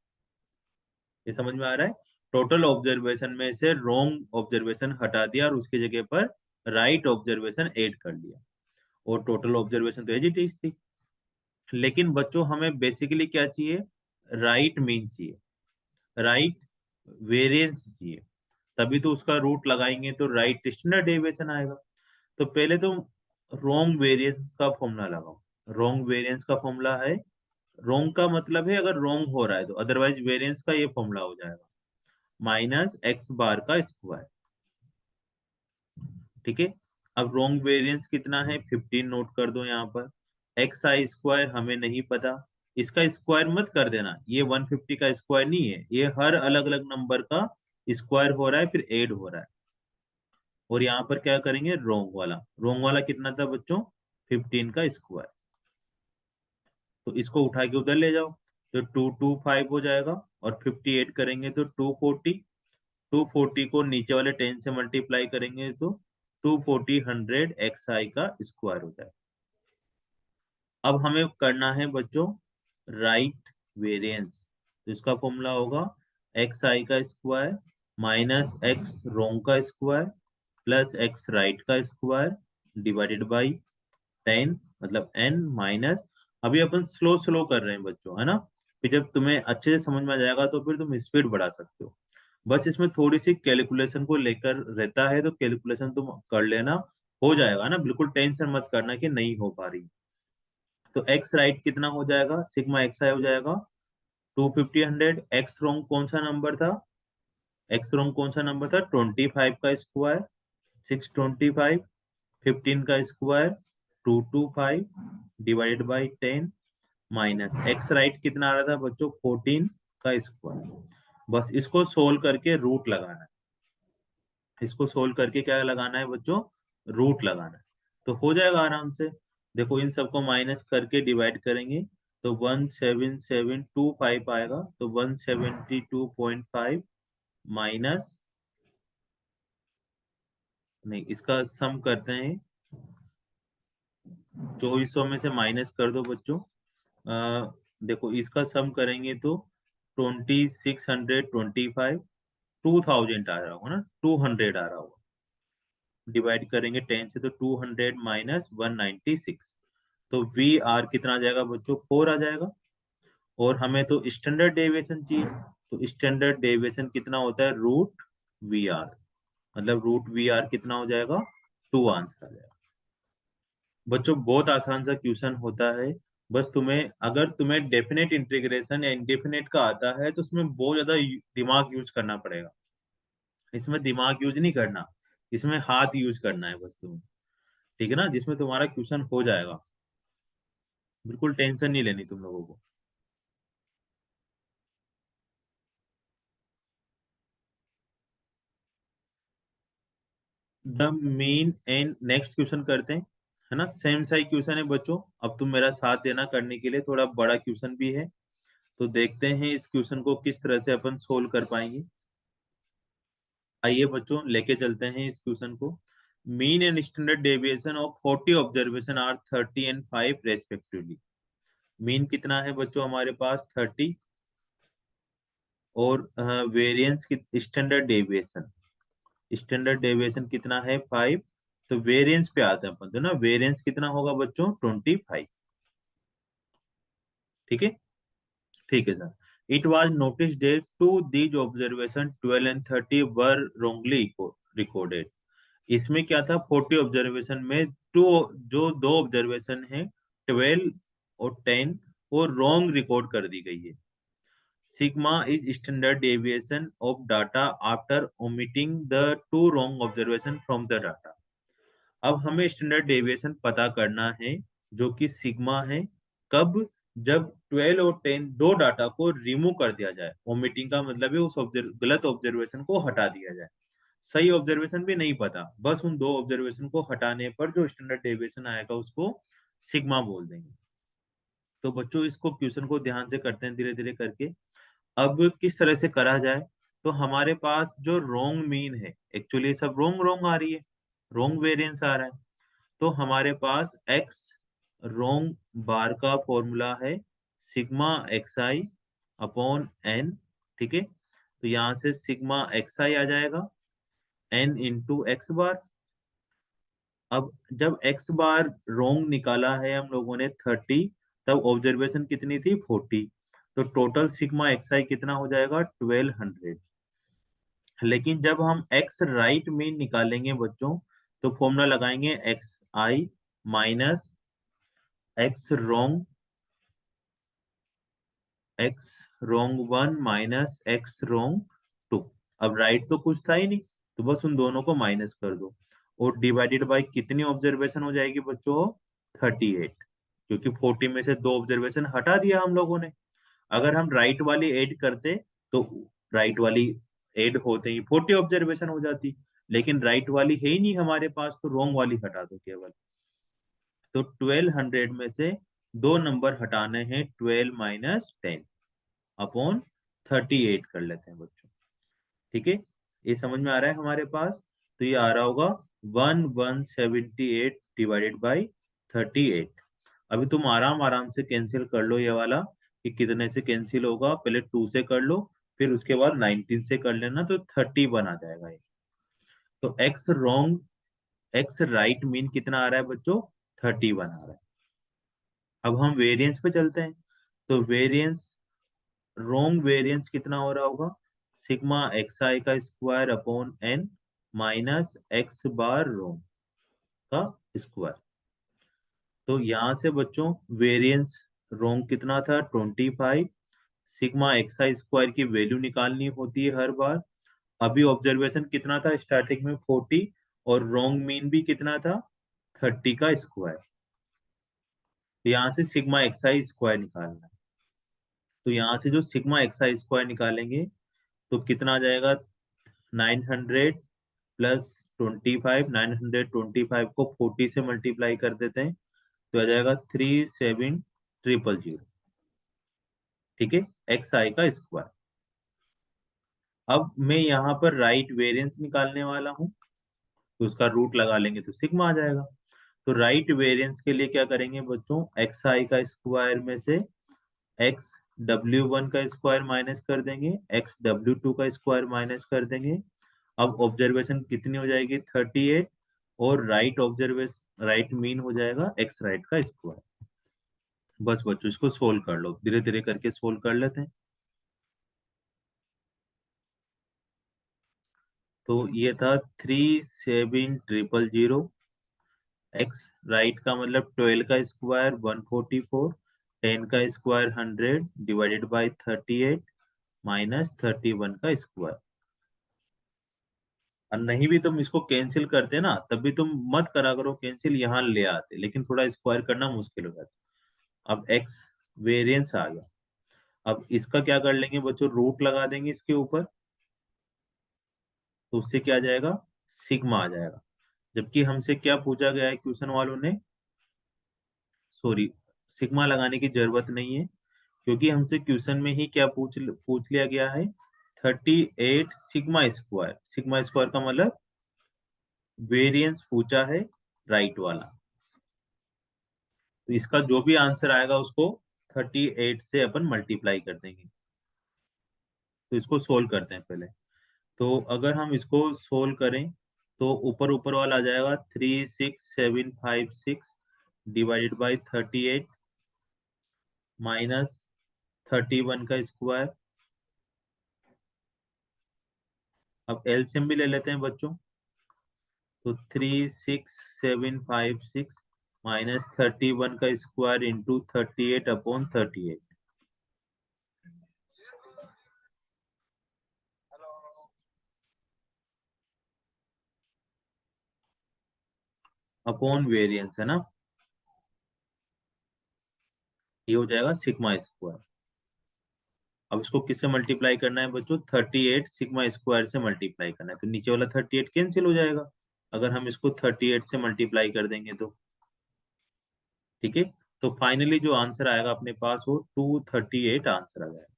ये समझ में आ रहा है, टोटल ऑब्जर्वेशन में से रॉन्ग ऑब्जर्वेशन हटा दिया और उसकी जगह पर राइट ऑब्जर्वेशन ऐड कर लिया, और टोटल ऑब्जर्वेशन तो एज थी। लेकिन बच्चों हमें बेसिकली क्या चाहिए, राइट मीन चाहिए, राइट वेरिएंस चाहिए, तभी तो उसका रूट लगाएंगे तो राइट स्टैंडर्ड डेविएशन आएगा। तो पहले तो रॉन्ग वेरिएंस का फॉर्मूला लगाओ। रॉन्ग वेरिएंस का फॉर्मूला है, रॉन्ग का मतलब है अगर रॉन्ग हो रहा है तो, अदरवाइज वेरिएंस का ये फॉर्मूला हो जाएगा माइनस एक्स बार का स्क्वायर। ठीक है, अब रॉन्ग वेरिएंस कितना है 15 नोट कर दो यहाँ पर। एक्स आई स्क्वायर हमें नहीं पता, इसका स्क्वायर मत कर देना, ये 150 का स्क्वायर नहीं है, ये हर अलग अलग नंबर का स्क्वायर हो रहा है फिर ऐड हो रहा है। और यहाँ पर क्या करेंगे, रोंग वाला कितना था बच्चों, 15 का स्क्वायर। तो इसको उठा के उधर ले जाओ, तो 225 हो जाएगा, और 58 करेंगे तो 240, 240 को नीचे वाले 10 से मल्टीप्लाई करेंगे तो 240 100 एक्स आई का स्क्वायर हो जाएगा। अब हमें करना है बच्चों राइट वेरिएंस, तो इसका फॉर्मूला होगा एक्स आई का स्क्वायर माइनस एक्स रोंग का स्क्वायर प्लस एक्स राइट का स्क्वायर डिवाइडेड बाई 10, मतलब n माइनस, अभी अपन स्लो स्लो कर रहे हैं बच्चों, है ना, फिर जब तुम्हें अच्छे से समझ में आ जाएगा तो फिर तुम स्पीड बढ़ा सकते हो। बस इसमें थोड़ी सी कैलकुलेशन को लेकर रहता है, तो कैलकुलेशन तुम कर लेना, हो जाएगा ना, बिल्कुल टेंशन मत करना कि नहीं हो पा रही। तो एक्स राइट कितना हो जाएगा, सिग्मा एक्स आई हो जाएगा 250 100, एक्स रोंग कौन सा नंबर था, एक्स रोंग कौन सा नंबर था 25 का स्क्वायर, 625, 15 का square 225 divided by 10 minus x right कितना आ रहा था बच्चों 14 का स्क्वायर। बस इसको सोल्व करके रूट लगाना है, इसको सोल्व करके क्या लगाना है बच्चों, रूट लगाना है, तो हो जाएगा आराम से। देखो इन सबको माइनस करके डिवाइड करेंगे तो 17725 आएगा, तो 172.5 माइनस, नहीं इसका सम करते हैं, 2400 में से माइनस कर दो बच्चों। देखो इसका सम करेंगे तो 2625, 2000 आ रहा होगा ना, 200 आ रहा होगा। डिवाइड करेंगे 10 से तो 200 माइनस 196, तो वी आर कितना आ जाएगा बच्चों, 4 आ जाएगा। और हमें तो स्टैंडर्ड डेविएशन चाहिए, तो स्टैंडर्ड डेविएशन कितना होता है, रूट वी आर, मतलब रूट वी आर कितना हो जाएगा, 2 आंसर आ जाएगा। बच्चों बहुत आसान सा क्वेश्चन होता है, बस तुम्हें, अगर तुम्हें डेफिनेट इंटीग्रेशन या इंडेफिनेट का आता है तो उसमें बहुत ज्यादा दिमाग यूज करना पड़ेगा। इसमें दिमाग यूज नहीं करना, इसमें हाथ यूज करना है बस तुम्हें, ठीक है ना, जिसमें तुम्हारा क्वेश्चन हो जाएगा। बिल्कुल टेंशन नहीं लेनी तुम लोगों को। The mean and next question करते हैं, है ना, सेम साइज क्वेश्चन है बच्चों। अब तुम मेरा साथ देना करने के लिए, थोड़ा बड़ा क्वेश्चन भी है, तो देखते हैं इस क्वेश्चन को किस तरह से अपन सोल्व कर पाएंगे। आइए बच्चों लेके चलते हैं इस क्वेश्चन को। Mean and standard deviation of 40 observation are 30 and 5 respectively. Mean कितना है बच्चों हमारे पास, 30, और variance standard deviation, standard deviation कितना है, 5। तो वेरिएंस पे आते हैं अपन, तो ना वेरिएंस कितना होगा बच्चों, 25। ठीक है, ठीक है sir. It was notice that two these observation 12 and 30 were wrongly recorded. इसमें क्या था, 40 ऑब्जर्वेशन में टू, जो दो ऑब्जर्वेशन है 12 और 10, वो रॉन्ग रिकॉर्ड कर दी गई है। Sigma is standard deviation of data after omitting the two wrong observation from the data. अब हमें स्टैंडर्ड डेविएशन पता करना है, जो कि सिग्मा है, कब, जब 12 और 10 दो डाटा को रिमूव कर दिया जाए। ओमिटिंग का मतलब है उस गलत ऑब्जर्वेशन को हटा दिया जाए। सही ऑब्जर्वेशन भी नहीं पता, बस उन दो ऑब्जर्वेशन को हटाने पर जो स्टैंडर्ड डेविएशन आएगा उसको सिग्मा बोल देंगे। तो बच्चों इसको क्वेश्चन को ध्यान से करते हैं धीरे धीरे करके। अब किस तरह से करा जाए, तो हमारे पास जो रोंग मीन है, एक्चुअली सब रोंग रोंग आ रही है, रोंग वेरिएंस आ रहा है। तो हमारे पास एक्स रोंग बार का फॉर्मूला है सिग्मा एक्स आई अपॉन एन। ठीक है, तो यहाँ से सिग्मा एक्स आई आ जाएगा एन इंटू एक्स बार। अब जब एक्स बार रोंग निकाला है हम लोगों ने 30, तब ऑब्जर्वेशन कितनी थी, 40। तो टोटल सिग्मा एक्स आई कितना हो जाएगा, 1200। लेकिन जब हम एक्स राइट मीन निकालेंगे बच्चों, तो फॉर्मूला लगाएंगे x i minus x wrong, x wrong one minus x wrong two. अब राइट तो कुछ था ही नहीं, तो बस उन दोनों को माइनस कर दो। और डिवाइडेड बाय कितनी ऑब्जर्वेशन हो जाएगी बच्चों, 38, क्योंकि 40 में से दो ऑब्जर्वेशन हटा दिया हम लोगों ने। अगर हम राइट वाली ऐड करते, तो राइट वाली ऐड होते ही 40 ऑब्जर्वेशन हो जाती, लेकिन राइट वाली है ही नहीं हमारे पास, तो रॉन्ग वाली हटा दो केवल। तो 1200 में से दो नंबर हटाने हैं, 12 माइनस 10 अपॉन 38 कर लेते हैं बच्चों। ठीक है, ये समझ में आ रहा है हमारे पास। तो ये आ रहा होगा 1178 डिवाइडेड बाई 38। अभी तुम आराम आराम से कैंसिल कर लो ये वाला, कि कितने से कैंसिल होगा, पहले 2 से कर लो, फिर उसके बाद 19 से कर लेना, तो 31 आ जाएगा ये। तो x wrong, x right mean कितना आ रहा है बच्चों, 31 आ रहा है। अब हम वेरिएंस पे चलते हैं, तो वेरिएंस, रोंग वेरिएंस कितना हो रहा होगा, सिग्मा एक्स आई का square upon n minus x bar wrong का स्क्वायर। तो यहाँ से बच्चों वेरिएंस रोंग कितना था, 25। सिग्मा एक्स आई स्क्वायर की वैल्यू निकालनी होती है हर बार। अभी ऑब्जर्वेशन कितना था स्टार्टिंग में, 40, और रोंग मीन भी कितना था, 30 का स्क्वायर। तो यहाँ से सिग्मा एक्स आई स्क्वायर निकालना है। तो यहाँ से जो सिग्मा एक्स आई स्क्वायर निकालेंगे, तो कितना आ जाएगा, 900 प्लस 25, 925 को 40 से मल्टीप्लाई कर देते हैं, तो आ जाएगा 37000। ठीक है, एक्स आई का स्क्वायर। अब मैं यहाँ पर राइट वेरिएंस निकालने वाला हूँ, तो उसका रूट लगा लेंगे तो सिग्मा आ जाएगा। तो राइट वेरिएंस के लिए क्या करेंगे बच्चों, एक्स आई का स्क्वायर में से एक्स W1 का स्क्वायर माइनस कर देंगे, एक्स W2 का स्क्वायर माइनस कर देंगे। अब ऑब्जर्वेशन कितनी हो जाएगी, 38, और राइट मीन हो जाएगा एक्स राइट का स्क्वायर। बस बच्चों इसको सोल्व कर लो, धीरे धीरे करके सोल्व कर लेते हैं। तो ये था 37,000। एक्स राइट का मतलब 12 का स्क्वायर 144, 10 का स्क्वायर 100 डिवाइडेड बाई 38 माइनस 31 का स्क्वायर। और नहीं भी तुम इसको कैंसिल करते ना, तब भी तुम मत करा करो कैंसिल, यहाँ ले आते, लेकिन थोड़ा स्क्वायर करना मुश्किल हो जाता। अब एक्स वेरिएंस आ गया। अब इसका क्या कर लेंगे बच्चों, रूट लगा देंगे इसके ऊपर, तो उससे क्या आ जाएगा, सिग्मा आ जाएगा। जबकि हमसे क्या पूछा गया है क्वेश्चन वालों ने, सॉरी, सिग्मा लगाने की जरूरत नहीं है, क्योंकि हमसे क्वेश्चन में ही क्या पूछ लिया गया है, 38 सिग्मा स्क्वायर। सिग्मा स्क्वायर का मतलब वेरिएंस पूछा है राइट वाला। तो इसका जो भी आंसर आएगा उसको 38 से अपन मल्टीप्लाई कर देंगे। तो इसको सोल्व करते हैं पहले। तो अगर हम इसको सोल्व करें तो ऊपर ऊपर वाला आ जाएगा 36756 डिवाइडेड बाई 38 माइनस 31 का स्क्वायर। अब एलसीएम भी ले लेते हैं बच्चों। तो 36756 माइनस 31 का square into 38 upon 38 upon variance है ना, ये हो जाएगा सिग्मा स्क्वायर। अब इसको किससे मल्टीप्लाई करना है बच्चों, 38 सिग्मा स्क्वायर से मल्टीप्लाई करना है, तो नीचे वाला 38 कैंसिल हो जाएगा अगर हम इसको 38 से मल्टीप्लाई कर देंगे तो। ठीक है, तो फाइनली जो आंसर आएगा अपने पास वो 238 आंसर आ जाएगा,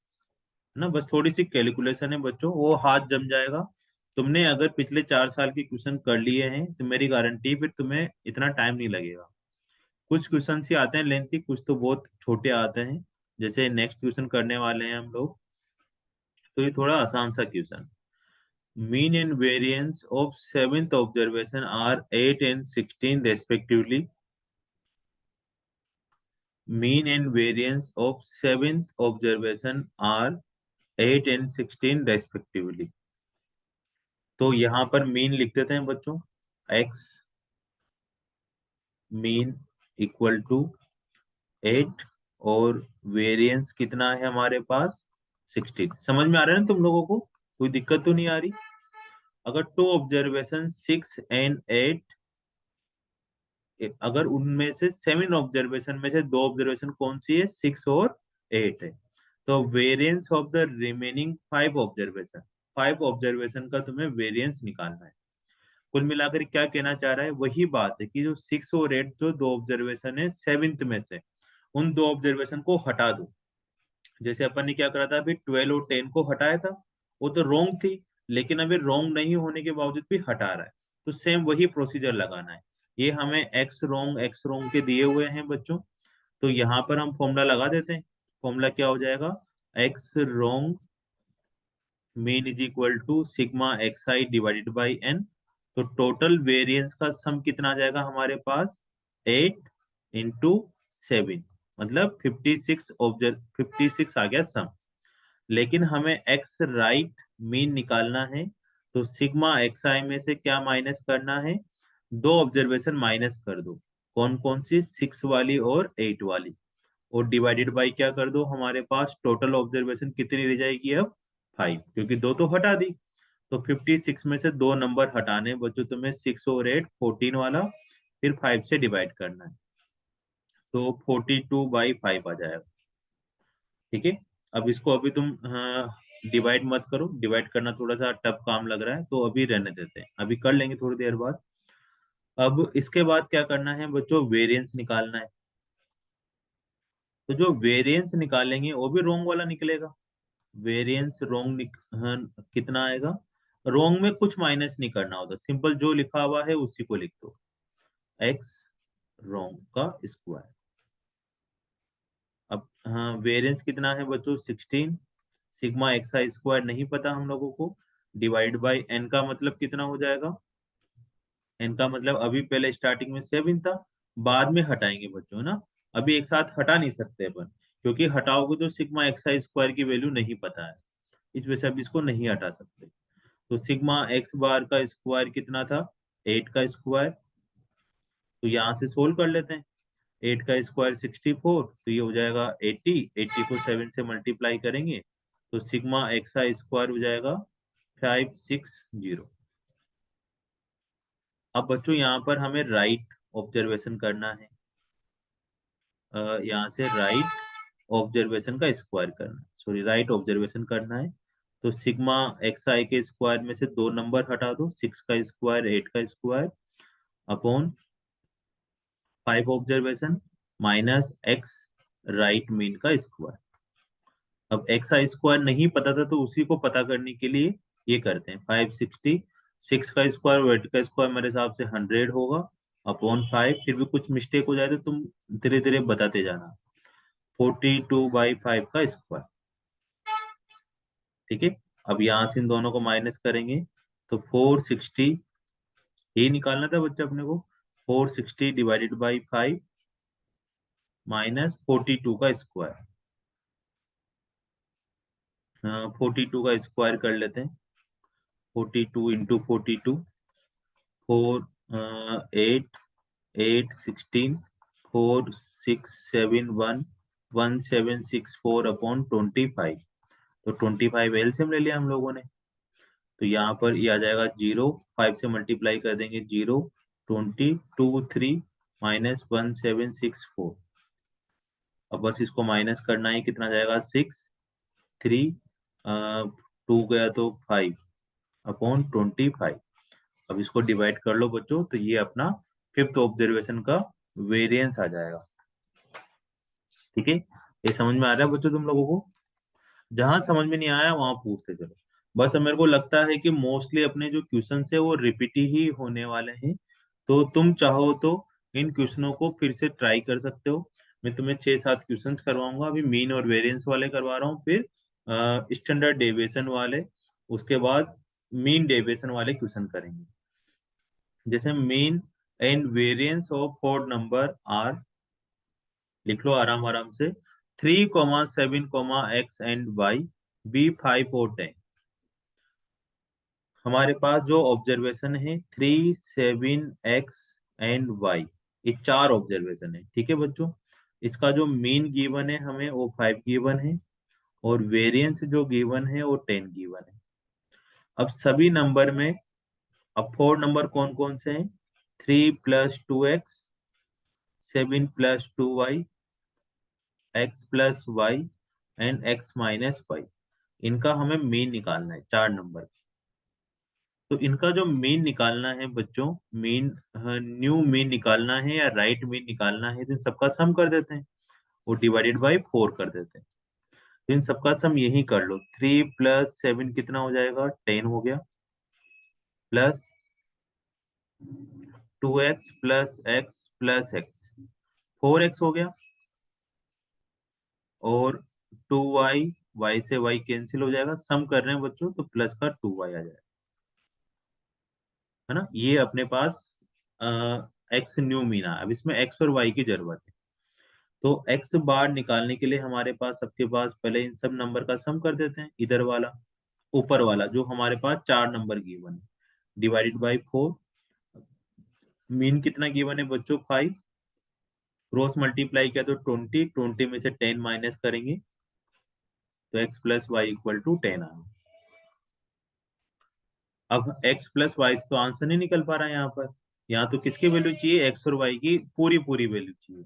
है ना। बस थोड़ी सी कैलकुलेशन है बच्चों, वो हाथ जम जाएगा। तुमने अगर पिछले 4 साल के क्वेश्चन कर लिए हैं तो मेरी गारंटी फिर तुम्हें इतना टाइम नहीं लगेगा। कुछ क्वेश्चन ही आते हैं लेंथी, कुछ तो बहुत छोटे आते हैं। जैसे नेक्स्ट क्वेश्चन करने वाले हैं हम लोग, तो ये थोड़ा आसान सा question. Mean and variance of seventh observation are 8 and 16 respectively. Mean and variance of seventh observation are 8 and 16 respectively. तो यहाँ पर मीन लिख देते हैं बच्चों, x मीन इक्वल टू 8, और वेरिएंस कितना है हमारे पास, 16। समझ में आ रहा है ना तुम लोगों को, कोई दिक्कत तो नहीं आ रही। अगर टू ऑब्जर्वेशन 6 एंड 8, अगर उनमें से 7 ऑब्जर्वेशन में से 2 ऑब्जर्वेशन कौन सी है, 6 और 8 है, तो variance of the remaining 5 observation, 5 observation का तुम्हें वेरिएंस निकालना है। कुल मिलाकर क्या कहना चाह रहा है, वही बात है कि जो 6 और 8 जो 2 ऑब्जर्वेशन है सेवेंथ में से, उन 2 ऑब्जर्वेशन को हटा दो। जैसे अपन ने क्या करा था अभी, 12 और 10 को हटाया था, वो तो रॉन्ग थी, लेकिन अभी रॉन्ग नहीं होने के बावजूद भी हटा रहा है, तो सेम वही प्रोसीजर लगाना है। ये हमें एक्स रोंग के दिए हुए हैं बच्चों, तो यहाँ पर हम फॉर्मूला लगा देते हैं। फॉर्मूला क्या हो जाएगा, x wrong mean is equal to sigma x i divided by n. तो टोटल वेरिएंस का सम कितना आ जाएगा हमारे पास, 8 इंटू 7, मतलब 56 आ गया सम। लेकिन हमें एक्स राइट मीन निकालना है, तो सिग्मा एक्स आई में से क्या माइनस करना है, 2 ऑब्जर्वेशन माइनस कर दो, कौन कौन सी, 6 वाली और 8 वाली, और डिवाइडेड बाई क्या कर दो, हमारे पास टोटल ऑब्जर्वेशन कितनी रह जाएगी अब, 5, क्योंकि 2 तो हटा दी। तो 56 में से 2 नंबर हटाने बच्चों तुम्हें, 6 और 8 14 वाला, फिर 5 से डिवाइड करना है, तो 42/5 आ जाएगा। ठीक है, अब इसको अभी तुम डिवाइड मत करो, डिवाइड करना थोड़ा सा टफ काम लग रहा है, तो अभी रहने देते हैं, अभी कर लेंगे थोड़ी देर बाद। अब इसके बाद क्या करना है बच्चों, वेरिएंस निकालना है। तो जो वेरिएंस निकालेंगे वो भी रोंग वाला निकलेगा, वेरिएंस रोंग कितना आएगा? रोंग में कुछ माइनस नहीं करना होता, सिंपल जो लिखा हुआ है उसी को लिख दो, एक्स रोंग का स्क्वायर। अब हाँ, वेरिएंस कितना है बच्चों? 16। सिग्मा एक्स आई स्क्वायर नहीं पता हम लोगों को, डिवाइड बाई एन का मतलब कितना हो जाएगा? एन का मतलब अभी पहले स्टार्टिंग में 7 था, बाद में हटाएंगे बच्चों, है ना। अभी एक साथ हटा नहीं सकते अपन, क्योंकि हटाओगे तो सिग्मा एक्स आई स्क्वायर की वैल्यू नहीं पता है, इस वजह से अब इसको नहीं हटा सकते। तो सिग्मा एक्स बार का स्क्वायर कितना था? 8 का स्क्वायर। तो यहाँ से सोल्व कर लेते हैं। 8 का स्क्वायर 64, तो ये हो जाएगा 80। 80 को 7 से मल्टीप्लाई करेंगे तो सिग्मा एक्स आई स्क्वायर हो जाएगा 560। अब बच्चों यहाँ पर हमें राइट ऑब्जर्वेशन करना है, यहाँ से राइट ऑब्जर्वेशन का स्क्वायर करना है, सॉरी राइट ऑब्जर्वेशन करना है। तो सिग्मा एक्स आई के स्क्वायर में से 2 नंबर हटा दो, 6 का स्क्वायर 8 का square upon 5 observation minus x right mean का स्क्वायर। अब एक्स आई स्क्वायर नहीं पता था, तो उसी को पता करने के लिए ये करते हैं 560। 6 का स्क्वायर 8 का स्क्वायर मेरे हिसाब से 100 होगा अपॉन 5। फिर भी कुछ मिस्टेक हो जाए तो तुम धीरे धीरे बताते जाना। 42/5 का स्क्वायर, ठीक है। अब यहाँ से इन दोनों को माइनस करेंगे तो 460, ये निकालना था बच्चा अपने को। 460 डिवाइडेड बाई 5 माइनस 42 का स्क्वायर। 42 का स्क्वायर कर लेते हैं। 42 इंटू 42, 4 8 8 16, 4671 1764 अपॉन 25। तो 25 एलसीएम ले लिया हम लोगों ने। तो यहाँ पर ये आ जाएगा 0, 5 से मल्टीप्लाई कर देंगे 0, 20 2 3 माइनस 1764। अब बस इसको माइनस करना है, कितना जाएगा? 6 3 2 गया तो 5 अपॉन 25। अब इसको डिवाइड कर लो बच्चों, तो ये अपना फिफ्थ ऑब्जर्वेशन का वेरिएंस आ जाएगा, ठीक है। ये समझ में आ रहा है बच्चों तुम लोगों को? जहां समझ में नहीं आया वहां पूछते चलो। बस अब मेरे को लगता है कि मोस्टली अपने जो क्वेश्चन है वो रिपीट ही होने वाले हैं, तो तुम चाहो तो इन क्वेश्चनों को फिर से ट्राई कर सकते हो। मैं तुम्हें 6-7 क्वेश्चंस करवाऊंगा, अभी मीन और वेरिएंस वाले करवा रहा हूँ, फिर स्टैंडर्ड डेविएशन वाले, उसके बाद मीन डेविएशन वाले क्वेश्चन करेंगे। जैसे mean and variance of four number are, लिख लो आराम आराम से। 3, 7, एक्स एंड वाई, बी 5 और 10। हमारे पास जो ऑब्जर्वेशन है 3, 7, एक्स एंड वाई, ये 4 ऑब्जर्वेशन है, ठीक है बच्चों। इसका जो मीन गिवन है हमें वो 5 गिवन है, और वेरिएंस जो गिवन है वो 10 गिवन है। अब सभी नंबर में, अब फोर नंबर कौन कौन से हैं? 3 + 2x, 7 + 2y, x + y and x - y। इनका हमें मीन निकालना है, 4 नंबर। तो इनका जो मीन निकालना है बच्चों, मीन न्यू मीन निकालना है या राइट मीन निकालना है, तो इन सबका सम कर देते हैं और डिवाइडेड बाई 4 कर देते हैं। तो इन सबका सम यही कर लो। 3 + 7 कितना हो जाएगा? 10 हो गया, plus 2x + x + x, 4x हो गया, और 2y, y से y कैंसिल हो जाएगा, सम कर रहे हैं बच्चों तो प्लस का 2y आ जाएगा, है ना। ये अपने पास एक्स न्यू मीन है। अब इसमें एक्स और वाई की जरूरत है, तो एक्स बार निकालने के लिए हमारे पास, सबके पास पहले इन सब नंबर का सम कर देते हैं। इधर वाला, ऊपर वाला जो हमारे पास 4 नंबर गिवन है, डिवाइडेड बाई 4। मीन कितना गिवन है बच्चों? 5। क्रॉस मल्टीप्लाई किया तो 20, 20 में से 10 माइनस करेंगे तो x + y = 10 आया। अब x + y तो आंसर नहीं निकल पा रहा है यहाँ पर। यहाँ तो किसकी वैल्यू चाहिए? x और y की पूरी पूरी वैल्यू चाहिए।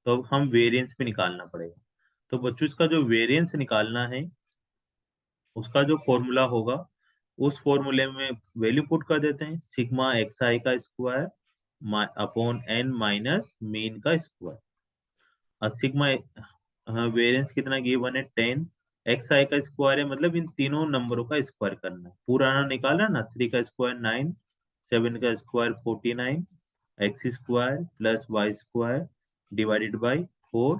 तो अब हम वेरिएंस पे निकालना पड़ेगा। तो बच्चों इसका जो वेरिएंस निकालना है, उसका जो फॉर्मूला होगा, उस फॉर्मूले में वैल्यू पुट कर देते हैं, सिग्मा एक्स आई का square upon n minus mean का स्क्वायर। और सिग्मा वेरिएंस कितना गिवन है? 10। एक्स आई का स्क्वायर है मतलब इन तीनों नंबरों का स्क्वायर करना है। पुराना निकाला ना, 3 का स्क्वायर 9, 7 का square 49, x square plus y square divided by 4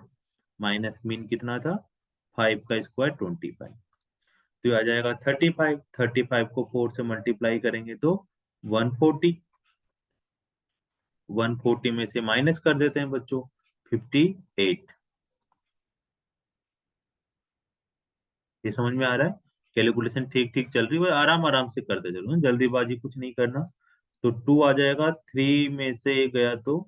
minus mean कितना था 5 का स्क्वायर 25। तो ये आ जाएगा 35। 35 को 4 से मल्टीप्लाई करेंगे तो 140। 140 में से माइनस कर देते हैं बच्चों 58। ये समझ में आ रहा है? कैलकुलेशन ठीक ठीक चल रही है, आराम आराम से करते चलो, जल्दीबाजी कुछ नहीं करना। तो 2 आ जाएगा, 3 में से गया तो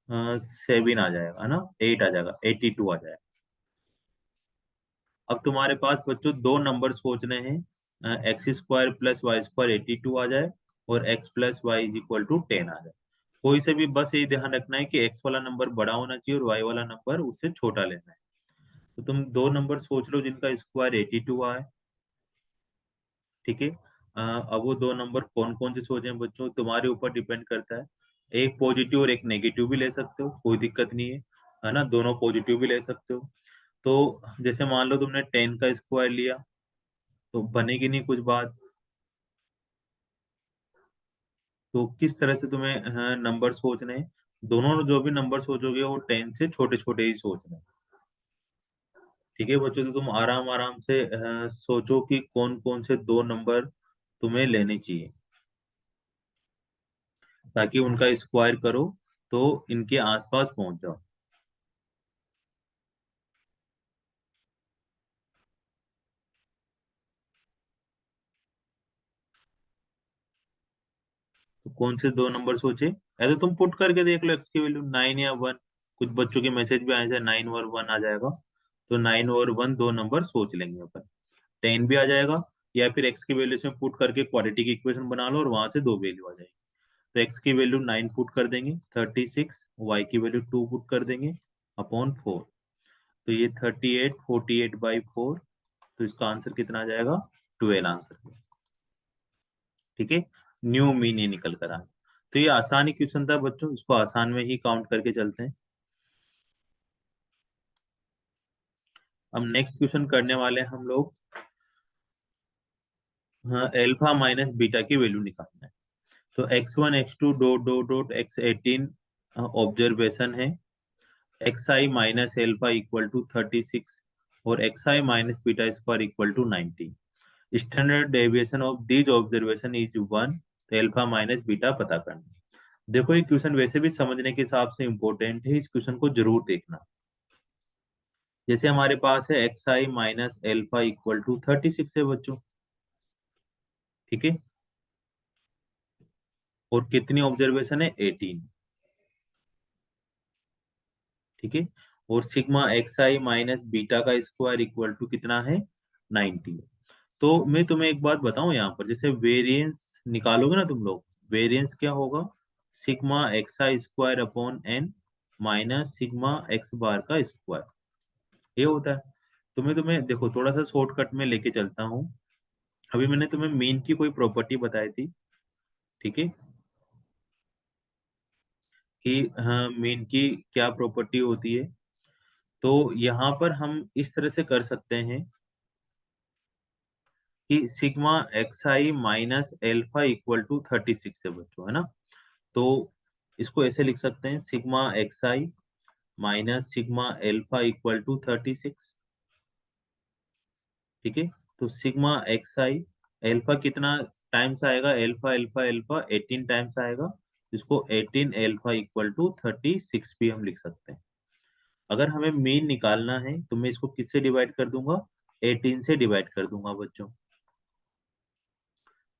7 आ जाएगा ना, 8 आ जाएगा, 82 आ जाएगा। अब तुम्हारे पास बच्चों दो नंबर सोचने हैं, x square plus y square 82 आ जाए और x plus y is equal to 10 आ जाए। कोई से भी बस ये ध्यान रखना है कि एक्स वाला नंबर बड़ा होना चाहिए और वाई वाला नंबर उससे छोटा लेना है। तो तुम दो नंबर सोच लो जिनका स्क्वायर 82 आए, ठीक है। अब वो दो नंबर कौन कौन से सोचे हैं बच्चों, तुम्हारे ऊपर डिपेंड करता है। एक पॉजिटिव और एक नेगेटिव भी ले सकते हो, कोई दिक्कत नहीं है ना, दोनों पॉजिटिव भी ले सकते हो। तो जैसे मान लो तुमने 10 का स्क्वायर लिया तो बनेगी नहीं कुछ बात। तो किस तरह से तुम्हें नंबर सोचने हैं, दोनों जो भी नंबर सोचोगे वो 10 से छोटे छोटे ही सोचने हैं। ठीक है बच्चों, तो तुम आराम आराम से सोचो कि कौन कौन से दो नंबर तुम्हें लेने चाहिए, ताकि उनका स्क्वायर करो तो इनके आसपास पहुंच जाओ। तो कौन से दो नंबर सोचे, ऐसे तुम पुट करके देख लो, एक्स की वैल्यू 9 या 1। कुछ बच्चों के मैसेज भी आए थे 9 और 1 आ जाएगा। तो 9 और 1 दो नंबर सोच लेंगे अपन। 10 भी आ जाएगा, या फिर एक्स की वैल्यू में पुट करके क्वाड्रेटिक इक्वेशन बना लो और वहां से दो वैल्यू आ जाएगी। तो एक्स की वैल्यू 9 पुट कर देंगे 36, वाई की वैल्यू 2 पुट कर देंगे अपॉन 4। तो ये 38, 48/4। तो इसका आंसर कितना आ जाएगा, 12 आंसर। ठीक है, न्यू मीन ये निकल कर आए। तो ये आसान ही क्वेश्चन था बच्चों, इसको आसान में ही काउंट करके चलते हैं। अब नेक्स्ट क्वेश्चन करने वाले हैं हम लोग, हाँ, एल्फा माइनस बीटा की वैल्यू निकालना है। तो x1 x2 dot dot dot x18 observation है। xi minus alpha equal to 36 और xi minus beta square equal to 90। Standard deviation of these observation is 1। तो एल्फा माइनस बीटा पता करना। देखो ये क्वेश्चन वैसे भी समझने के हिसाब से इंपॉर्टेंट है, इस क्वेश्चन को जरूर देखना। जैसे हमारे पास है xi minus alpha equal to 36 है बच्चों, ठीक है। और कितनी ऑब्जर्वेशन है, 18, ठीक है। और सिग्मा xi माइनस बीटा का स्क्वायर इक्वल टू कितना है, 90। तो मैं तुम्हें एक बात बताऊं, यहाँ पर जैसे वेरिएंस निकालोगे ना तुम लोग, वेरिएंस क्या होगा, sigma xi square upon n minus sigma x बार का स्क्वायर, ये होता है। तो मैं तुम्हें देखो थोड़ा सा शॉर्टकट में लेके चलता हूँ। अभी मैंने तुम्हें मीन की कोई प्रॉपर्टी बताई थी, ठीक है, कि हाँ मीन की क्या प्रॉपर्टी होती है। तो यहाँ पर हम इस तरह से कर सकते हैं कि sigma xi minus alpha equal to 36 है बच्चों, है ना। तो इसको ऐसे लिख सकते हैं, sigma xi minus sigma alpha equal to 36, ठीक है। तो सिग्मा xi, एल्फा कितना टाइम्स आएगा, एल्फा एल्फा एल्फा 18 टाइम्स आएगा। इसको 18 एल्फा इक्वल टू 36 भी हम लिख सकते हैं। अगर हमें मीन निकालना है तो मैं इसको किससे डिवाइड कर दूंगा, 18 से डिवाइड कर दूंगा बच्चों।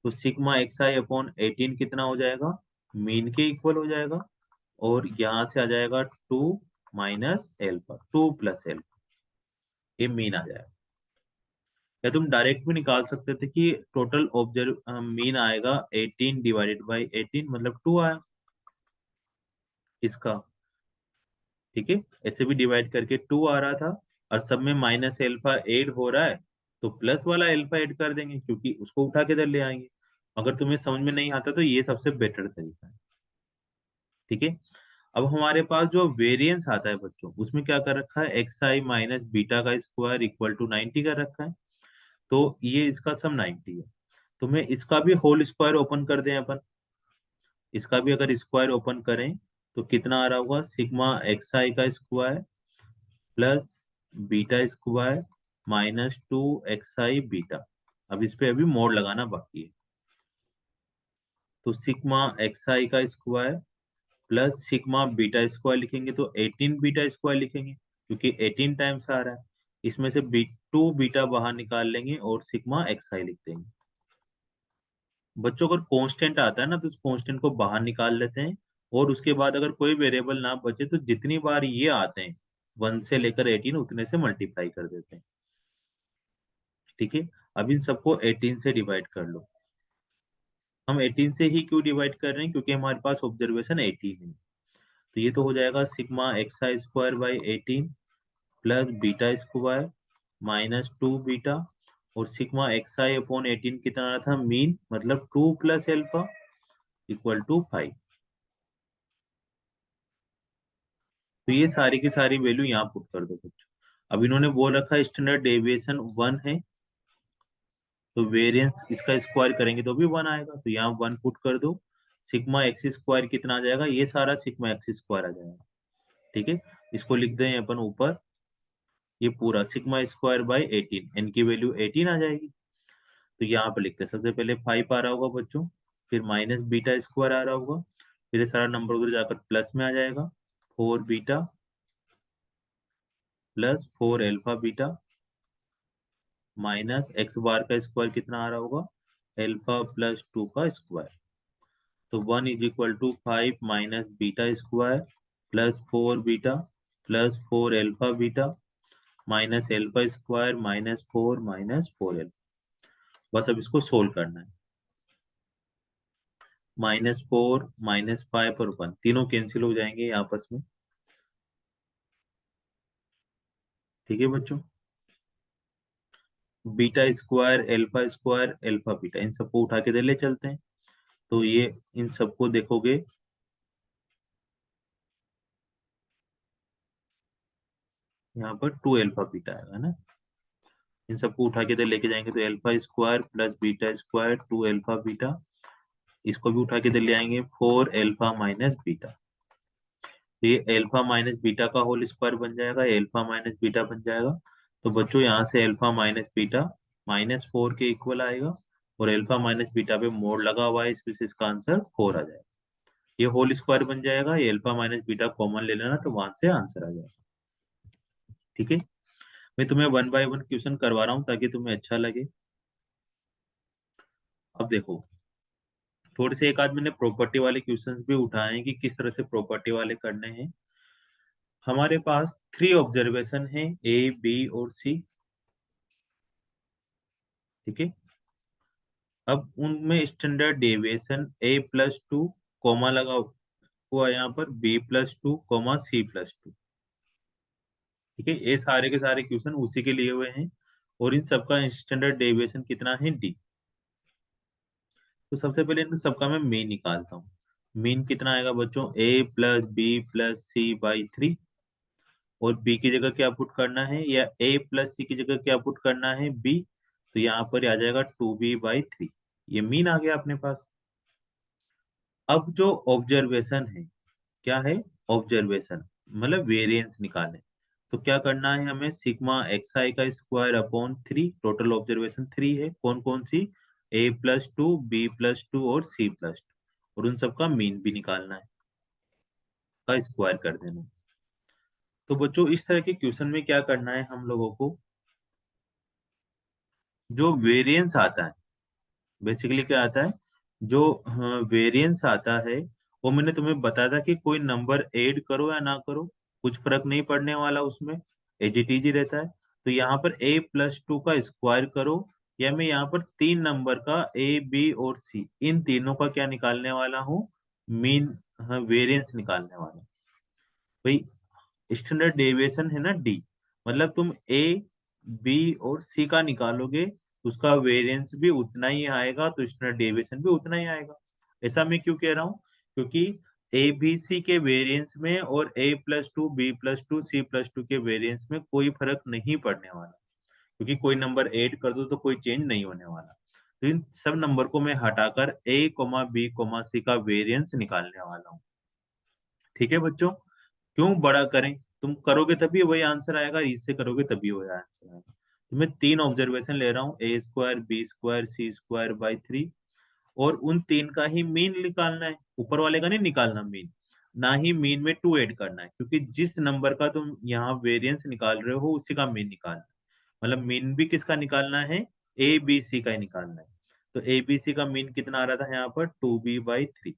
तो सिग्मा xi अपॉन 18 कितना हो जाएगा, मीन के इक्वल हो जाएगा। और यहाँ से आ जाएगा 2 माइनस एल्फा, 2 प्लस एल्फा, ये मीन आ जाएगा। या तुम डायरेक्ट भी निकाल सकते थे कि टोटल ऑब्जर्व मीन आएगा 18 डिवाइडेड बाई 18 मतलब 2 आया इसका, ठीक है। ऐसे भी डिवाइड करके 2 आ रहा था, और सब में माइनस एल्फा ऐड हो रहा है तो प्लस वाला एल्फा ऐड कर देंगे, क्योंकि उसको उठा के इधर ले आएंगे। अगर तुम्हें समझ में नहीं आता तो ये सबसे बेटर तरीका है, ठीक है। अब हमारे पास जो वेरिएंस आता है बच्चों, उसमें क्या कर रखा है, एक्स आई माइनस बीटा का स्क्वायर इक्वल टू 90 कर रखा है। तो ये इसका सम 90 है। तो मैं इसका भी होल स्क्वायर ओपन कर दें अपन, इसका भी अगर स्क्वायर ओपन करें तो कितना आ रहा होगा, सिग्मा एक्स आई का square plus beta square minus 2xi beta. अब इस पे अभी मोड लगाना बाकी है। तो सिग्मा एक्स आई का square plus sigma beta square लिखेंगे तो 18 बीटा स्क्वायर लिखेंगे, क्योंकि 18 टाइम्स आ रहा है। इसमें से 2 बीटा बाहर निकाल लेंगे और सिग्मा एक्स आई लिख देंगे। बच्चों अगर कांस्टेंट आता है ना तो उस कांस्टेंट को बाहर निकाल लेते हैं, और उसके बाद अगर कोई वेरिएबल ना बचे तो जितनी बार ये आते हैं 1 से लेकर 18 उतने से मल्टीप्लाई कर देते हैं। ठीक है, अब इन सबको 18 से डिवाइड कर लो। हम 18 से ही क्यों डिवाइड कर रहे हैं, क्योंकि हमारे पास ऑब्जर्वेशन 18 है। तो ये तो हो जाएगा sigma x i square by 18 plus beta square minus 2 beta, और सिग्मा एक्स आई अपॉन 18 कितना आ रहा था, मीन, मतलब 2 प्लस एल्फा इक्वल टू 5। तो ये सारी की सारी वैल्यू यहाँ पुट कर दो बच्चों। अब इन्होंने बोल रखा है स्टैंडर्ड डेविएशन 1 है, तो वेरिएंस इसका स्क्वायर करेंगे तो भी 1 आएगा, तो यहाँ 1 पुट कर दो। सिग्मा एक्स स्क्वायर कितना आ जाएगा, ये सारा सिग्मा एक्स स्क्वायर आ जाएगा। ठीक है, इसको लिख दें अपन ऊपर, ये पूरा सिग्मा स्क्वायर बाई 18, एन की वैल्यू 18 आ जाएगी। तो यहाँ पे लिखते हैं, सबसे पहले 5 आ रहा होगा बच्चों, फिर माइनस बीटा स्क्वायर आ रहा होगा, फिर ये सारा नंबर उधर जाकर प्लस में आ जाएगा, 4 beta plus 4 alpha beta minus x bar का स्क्वायर कितना आ रहा होगा, अल्फा प्लस 2 का स्क्वायर। तो 1 is equal to 5 minus beta square plus 4 beta plus 4 alpha beta minus alpha square minus 4 alpha. बस अब इसको सोल्व करना है। -4 -5 और 1 तीनों कैंसिल हो जाएंगे आपस में। ठीक है बच्चों, बीटा स्क्वायर अल्फा बीटा इन सबको उठा के दे ले चलते हैं। तो ये इन सबको देखोगे, यहाँ पर 2 अल्फा बीटा आएगा ना, इन सबको उठा के दे लेके जाएंगे तो alpha square plus beta square 2 alpha beta, इसको भी उठा के दे ले आएंगे 4 अल्फा माइनस बीटा। तो ये अल्फा माइनस बीटा का होल स्क्वायर बन जाएगा, अल्फा माइनस बीटा बन जाएगा। तो बच्चों यहाँ से अल्फा माइनस बीटा -4 के इक्वल आएगा, और अल्फा माइनस बीटा पे मोड लगा हुआ है, इसमें से इसका आंसर 4 आ जाएगा। ये होल स्क्वायर बन जाएगा, ये अल्फा माइनस बीटा कॉमन ले लेना तो वहां से आंसर आ जाएगा। ठीक है, मैं तुम्हें 1 बाय 1 क्वेश्चन करवा रहा हूँ ताकि तुम्हें अच्छा लगे। अब देखो, थोड़े से एक आध मैंने प्रॉपर्टी वाले क्वेश्चंस भी उठाए हैं कि किस तरह से प्रॉपर्टी वाले करने हैं। हमारे पास 3 ऑब्जर्वेशन है, ए बी और सी। ठीक है, अब उनमें स्टैंडर्ड डेविएशन a+2 कॉमा लगा हुआ यहाँ पर b+2 कॉमा c+2। ठीक है, ये सारे के सारे क्वेश्चन उसी के लिए हुए हैं, और इन सबका स्टैंडर्ड डेविएशन कितना है, d। तो सबसे पहले इन सबका मैं मीन निकालता हूँ। मीन कितना आएगा बच्चों, a+b+c/3, और b की जगह क्या पुट करना है, या a+c की जगह क्या पुट करना है, b। तो यहाँ पर आ जाएगा 2b/3, ये मीन आ गया अपने पास। अब जो ऑब्जर्वेशन है, क्या है, ऑब्जर्वेशन मतलब वेरिएंस निकालें। तो क्या करना है हमें, सिग्मा एक्स आई का स्क्वायर अपॉन 3, टोटल ऑब्जर्वेशन 3 है, कौन कौन सी, a+2 b+2 और c+2, और उन सबका मीन भी निकालना है, का स्क्वायर कर देना। तो बच्चों इस तरह के क्वेश्चन में क्या करना है हम लोगों को, जो वेरिएंस आता है, बेसिकली क्या आता है, जो वेरिएंस आता है, वो मैंने तुम्हें बताया था कि कोई नंबर ऐड करो या ना करो, कुछ फर्क नहीं पड़ने वाला उसमें, एज इट इज ही रहता है। तो यहाँ पर a+2 का स्क्वायर करो, या मैं यहाँ पर 3 नंबर का a b और c, इन तीनों का क्या निकालने वाला हूँ, मीन, वेरिएंस निकालने वाला हूँ। भाई स्टैंडर्ड डेविएशन है ना डी, मतलब तुम ए बी और सी का निकालोगे, उसका वेरिएंस भी उतना ही आएगा, तो स्टैंडर्ड डेविएशन भी उतना ही आएगा। ऐसा मैं क्यों कह रहा हूँ, क्योंकि ए बी सी के वेरिएंस में और a+2 b+2 c+2 के वेरिएंस में कोई फर्क नहीं पड़ने वाला, क्योंकि कोई नंबर ऐड कर दो तो कोई चेंज नहीं होने वाला। तो इन सब नंबर को मैं हटाकर ए कोमा बी कोमा सी का वेरिएंस निकालने वाला हूँ। ठीक है बच्चों, क्यों बड़ा करें, तुम करोगे तभी वही आंसर आएगा, इससे करोगे तभी वही आंसर आएगा। तो मैं तीन ऑब्जर्वेशन ले रहा हूँ, a square b square c square by 3, और उन तीन का ही मीन निकालना है, ऊपर वाले का नहीं निकालना मीन, ना ही मीन में 2 ऐड करना है, क्योंकि जिस नंबर का तुम यहाँ वेरिएंस निकाल रहे हो उसी का मीन निकालना है। मतलब मीन भी किसका निकालना है, ए बी सी का ही निकालना है। तो ए बी सी का मीन कितना आ रहा था यहाँ पर 2b/3,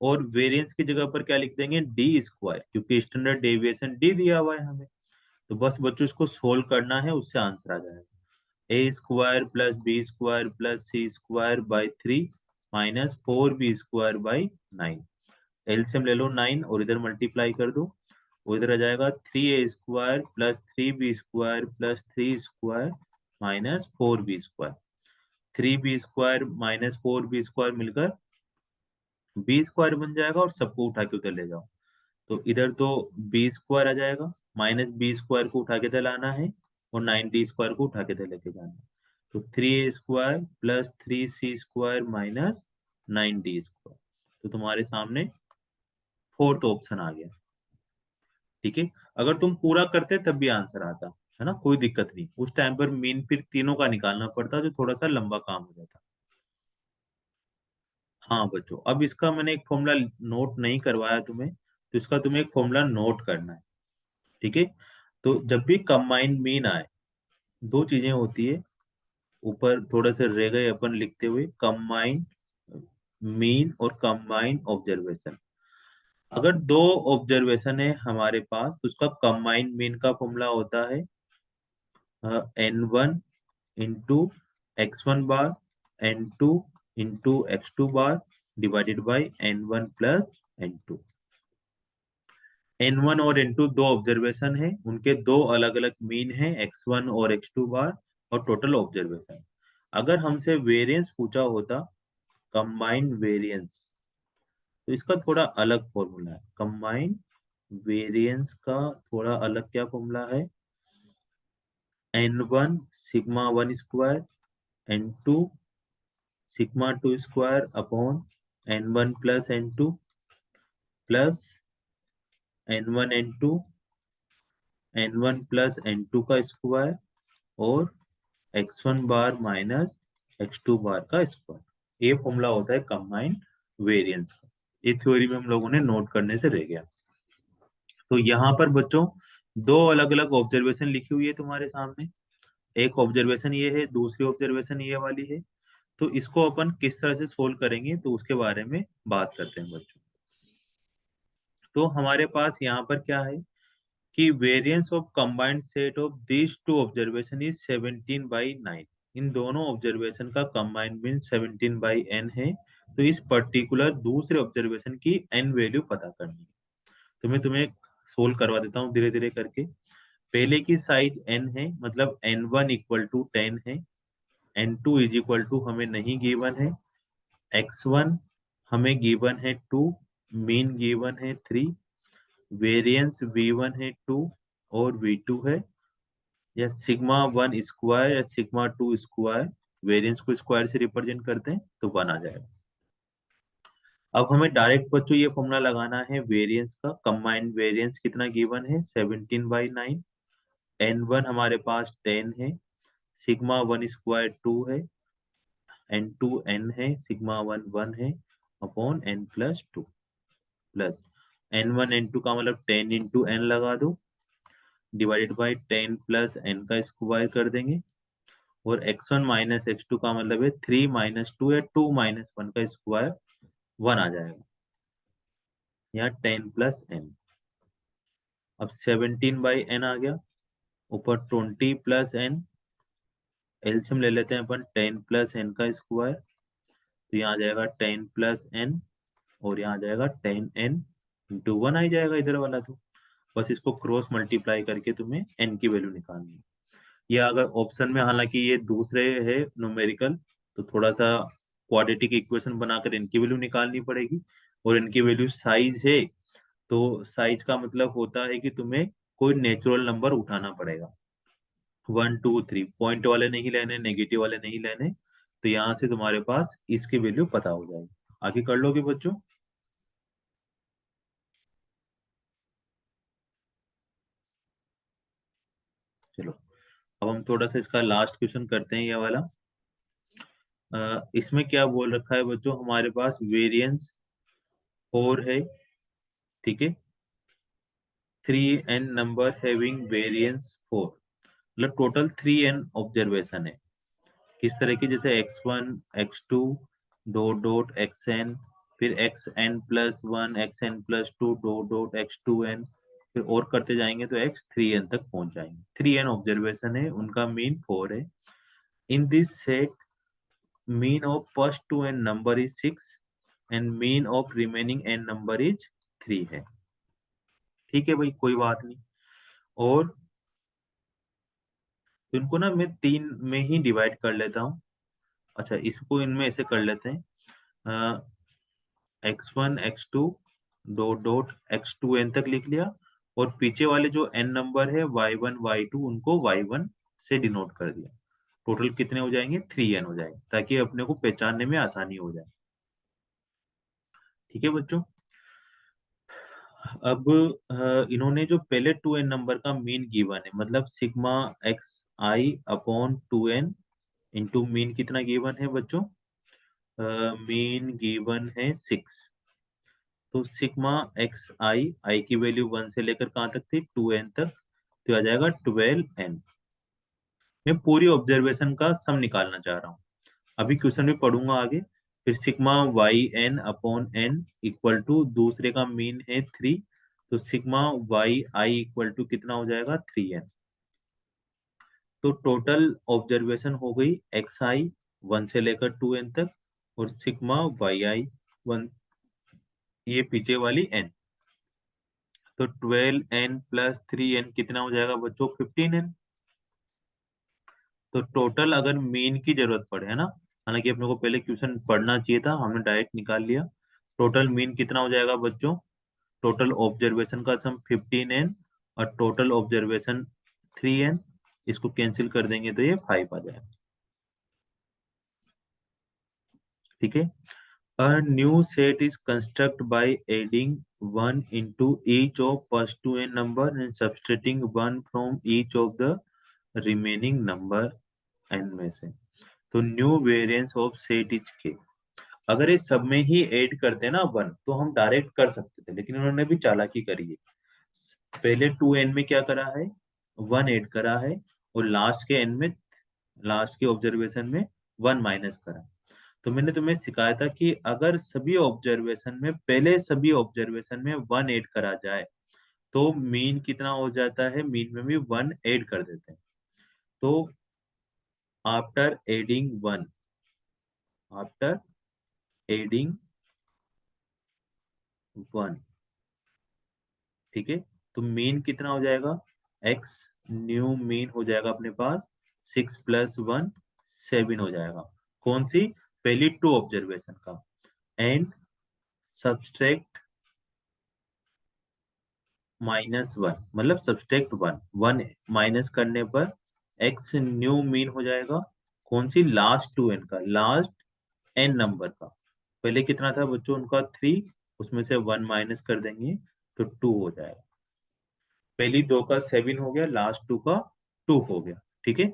और वेरिएंस की जगह पर क्या लिख देंगे, डी स्क्वायर, क्योंकि स्टैंडर्ड डेविएशन डी दिया हुआ है हमें। तो बस बच्चों इसको सोल्व करना है, उससे आंसर आ जाएगा। A square plus b square plus c square by 3 minus 4b² by 9। LCM ले लो 9 और इधर मल्टीप्लाई कर दो, वो इधर आ जाएगा 3a² plus 3b² plus 3 square minus 4b²। 3b² minus 4b² मिलकर b² बन जाएगा, और सबको उठा के उधर ले जाओ। तो इधर तो b² आ जाएगा, माइनस b² को उठा के इधर लाना है, और 9d² को उठा के इधर लेके जाना है। तो 3a² plus 3c² minus 9d²। तो तुम्हारे सामने फोर्थ ऑप्शन आ गया। ठीक है, अगर तुम पूरा करते तब भी आंसर आता, है ना, कोई दिक्कत नहीं। उस टाइम पर मीन फिर तीनों का निकालना पड़ता, जो थोड़ा सा लंबा काम हो जाता। हाँ बच्चों, अब इसका मैंने एक फॉर्मूला नोट नहीं करवाया तुम्हें, तो इसका तुम्हें एक फॉर्मूला नोट करना है। ठीक है, तो जब भी कंबाइंड मीन आए, दो चीजें होती है, ऊपर थोड़ा से रह गए अपन लिखते हुए, कंबाइंड मीन और कंबाइंड ऑब्जर्वेशन। अगर दो ऑब्जर्वेशन है हमारे पास, तो उसका कंबाइंड मीन का फॉर्मूला होता है n1 × x1 bar n2 × x2 bar divided by n1 plus n2। n1 और n2 दो ऑब्जर्वेशन है, उनके दो अलग अलग मीन है, x1 और x2 बार, और टोटल ऑब्जर्वेशन। अगर हमसे वेरिएंस पूछा होता, कंबाइंड वेरिएंस, तो इसका थोड़ा अलग फॉर्मूला है। कंबाइंड वेरिएंस का थोड़ा अलग क्या फॉर्मूला है, n1 σ1² n2 σ2² upon n1 plus n2 plus n1 plus n2 का स्क्वायर, और x1 बार माइनस x2 बार का स्क्वायर। ये फॉर्मूला होता है कंबाइंड वेरिएंस का। ये थ्योरी में हम लोगों ने नोट करने से रह गया। तो यहाँ पर बच्चों दो अलग अलग ऑब्जर्वेशन लिखी हुई है तुम्हारे सामने, एक ऑब्जर्वेशन ये है, दूसरी ऑब्जर्वेशन ये वाली है। तो इसको अपन किस तरह से सोल्व करेंगे, तो उसके बारे में बात करते हैं बच्चों। तो हमारे पास यहाँ पर क्या है कि variance of combined set of this two observation is 17/9। इन दोनों ऑब्जर्वेशन का कंबाइंड मीन 17/n है। तो इस पर्टिकुलर दूसरे ऑब्जर्वेशन की n वैल्यू पता करनी है। तो मैं तुम्हें सोल्व करवा देता हूँ धीरे धीरे करके। पहले की साइज n है, मतलब n1 = 10 है, n2 = हमें नहीं गिवन है, x1 हमें गिवन है 2, मीन गिवन है 3, वेरिएंस v1 है 2 और v2 है, या σ1² या σ2², वेरिएंस को स्क्वायर से रिप्रेजेंट करते हैं तो 1 आ जाएगा। अब हमें डायरेक्ट बच्चों ये फॉर्मूला लगाना है वेरिएंस का। कंबाइंड वेरिएंस कितना गिवन है, 17/9। n1 हमारे पास 10 है, σ1² 2 है, n2 n है, σ1 1 है, upon n plus 2 plus n1 n2 का मतलब 10 × n लगा दो, डिवाइडेड बाई 10 प्लस n का स्क्वायर कर देंगे, और x1 माइनस x2 का मतलब है 3 - 2 या 2 - 1 का स्क्वायर 1 आ जाएगा, यहाँ 10 प्लस n। अब 17/n आ गया, ऊपर 20 प्लस n, एलसीएम ले लेते हैं अपन, 10 प्लस n का स्क्वायर, तो यहाँ आ जाएगा 10 प्लस n, और यहाँ आ जाएगा 10n × 1 आ जाएगा इधर वाला। तो बस इसको क्रॉस मल्टीप्लाई करके तुम्हें n की वैल्यू निकालनी है। या अगर ऑप्शन में, हालांकि ये दूसरे है न्यूमेरिकल, तो थोड़ा सा क्वाड्रेटिक इक्वेशन बनाकर इनकी वैल्यू निकालनी पड़ेगी, और इनकी वैल्यू साइज है, तो साइज का मतलब होता है कि तुम्हें कोई नेचुरल नंबर उठाना पड़ेगा। 1 2 3 पॉइंट वाले नहीं लेने, नेगेटिव वाले नहीं लेने। तो यहाँ से तुम्हारे पास इसकी वैल्यू पता हो जाएगी। आगे कर लोगे बच्चों? चलो, अब हम थोड़ा सा इसका लास्ट क्वेश्चन करते हैं, ये वाला। इसमें क्या बोल रखा है बच्चों, हमारे पास वेरिएंस 4 है, ठीक है। 3n नंबर हैविंग वेरिएंस 4, मतलब टोटल 3n ऑब्जर्वेशन है। किस तरह की, जैसे x1 x2 dot dot xn, फिर xn+1 xn+2 dot dot x2n, फिर और करते जाएंगे तो x3n तक पहुंच जाएंगे। 3n ऑब्जर्वेशन है, उनका मीन 4 है। In this set mean of first 2n number is 6 and mean of remaining n number is 3 है। ठीक है भाई, कोई बात नहीं। और इनको ना मैं 3 में ही डिवाइड कर लेता हूँ। अच्छा, इसको इनमें ऐसे कर लेते हैं, x1 x2 dot dot x2n तक लिख लिया, और पीछे वाले जो n नंबर है y1 y2 उनको y1 से डिनोट कर दिया। टोटल कितने हो जाएंगे, 3n हो जाएंगे, ताकि अपने को पहचानने में आसानी हो जाए। ठीक है बच्चों। अब इन्होंने जो पहले 2n नंबर का मीन गिवन है, मतलब सिग्मा एक्स आई अपॉन 2n इंटू मीन कितना गिवन है बच्चों, मीन गिवन है 6। तो सिग्मा एक्स आई, आई की वैल्यू 1 से लेकर कहाँ तक थी, 2n तक, तो आ जाएगा 12n। मैं पूरी ऑब्जर्वेशन का सम निकालना चाह रहा हूँ, अभी क्वेश्चन में पढ़ूंगा आगे। फिर sigma y n upon n equal to, दूसरे का मीन है 3, तो sigma y i equal to कितना हो जाएगा, 3n। तो टोटल ऑब्जर्वेशन हो गई एक्स आई 1 से लेकर 2n तक, और सिग्मा वाई आई 1, ये पीछे वाली n। तो 12n+3n कितना हो जाएगा बच्चों, 15n। तो टोटल अगर मीन की जरूरत पड़े, है ना, हालांकि अपने को पहले क्वेश्चन पढ़ना चाहिए था, हमने डायरेक्ट निकाल लिया। टोटल मीन कितना हो जाएगा बच्चों, टोटल ऑब्जर्वेशन का सम 15n, और टोटल ऑब्जर्वेशन 3n, इसको कैंसिल कर देंगे तो ये 5 आ जाएगा। ठीक है। A new set is constructed by adding 1 into each of first 2n number and subtracting 1 from each of the remaining number n में से। तो new variance of set is के। अगर इस सब में ही ऐड करते ना 1, तो हम डायरेक्ट कर सकते थे, लेकिन उन्होंने भी चालाकी करी है। पहले 2n में क्या करा है, 1 ऐड करा है, और लास्ट के n में, लास्ट के ऑब्जर्वेशन में 1 माइनस करा। तो मैंने तुम्हें सिखाया था कि अगर सभी ऑब्जर्वेशन में, पहले सभी ऑब्जर्वेशन में 1 ऐड करा जाए, तो मीन कितना हो जाता है, मीन में भी 1 ऐड कर देते हैं। तो आफ्टर एडिंग 1, आफ्टर एडिंग 1, ठीक है, तो मीन कितना हो जाएगा, x न्यू मीन हो जाएगा अपने पास 6+1 7 हो जाएगा। कौन सी, पहली 2 ऑब्जर्वेशन का। एंड सब्सट्रैक्ट -1, मतलब सब्सट्रैक्ट 1, 1 माइनस करने पर x न्यू मीन हो जाएगा। कौन सी, लास्ट 2n का, लास्ट n नंबर का। पहले कितना था बच्चों उनका, 3, उसमें से 1 माइनस कर देंगे तो 2 हो जाएगा। पहली 2 का 7 हो गया, लास्ट 2 का 2 हो गया। ठीक है।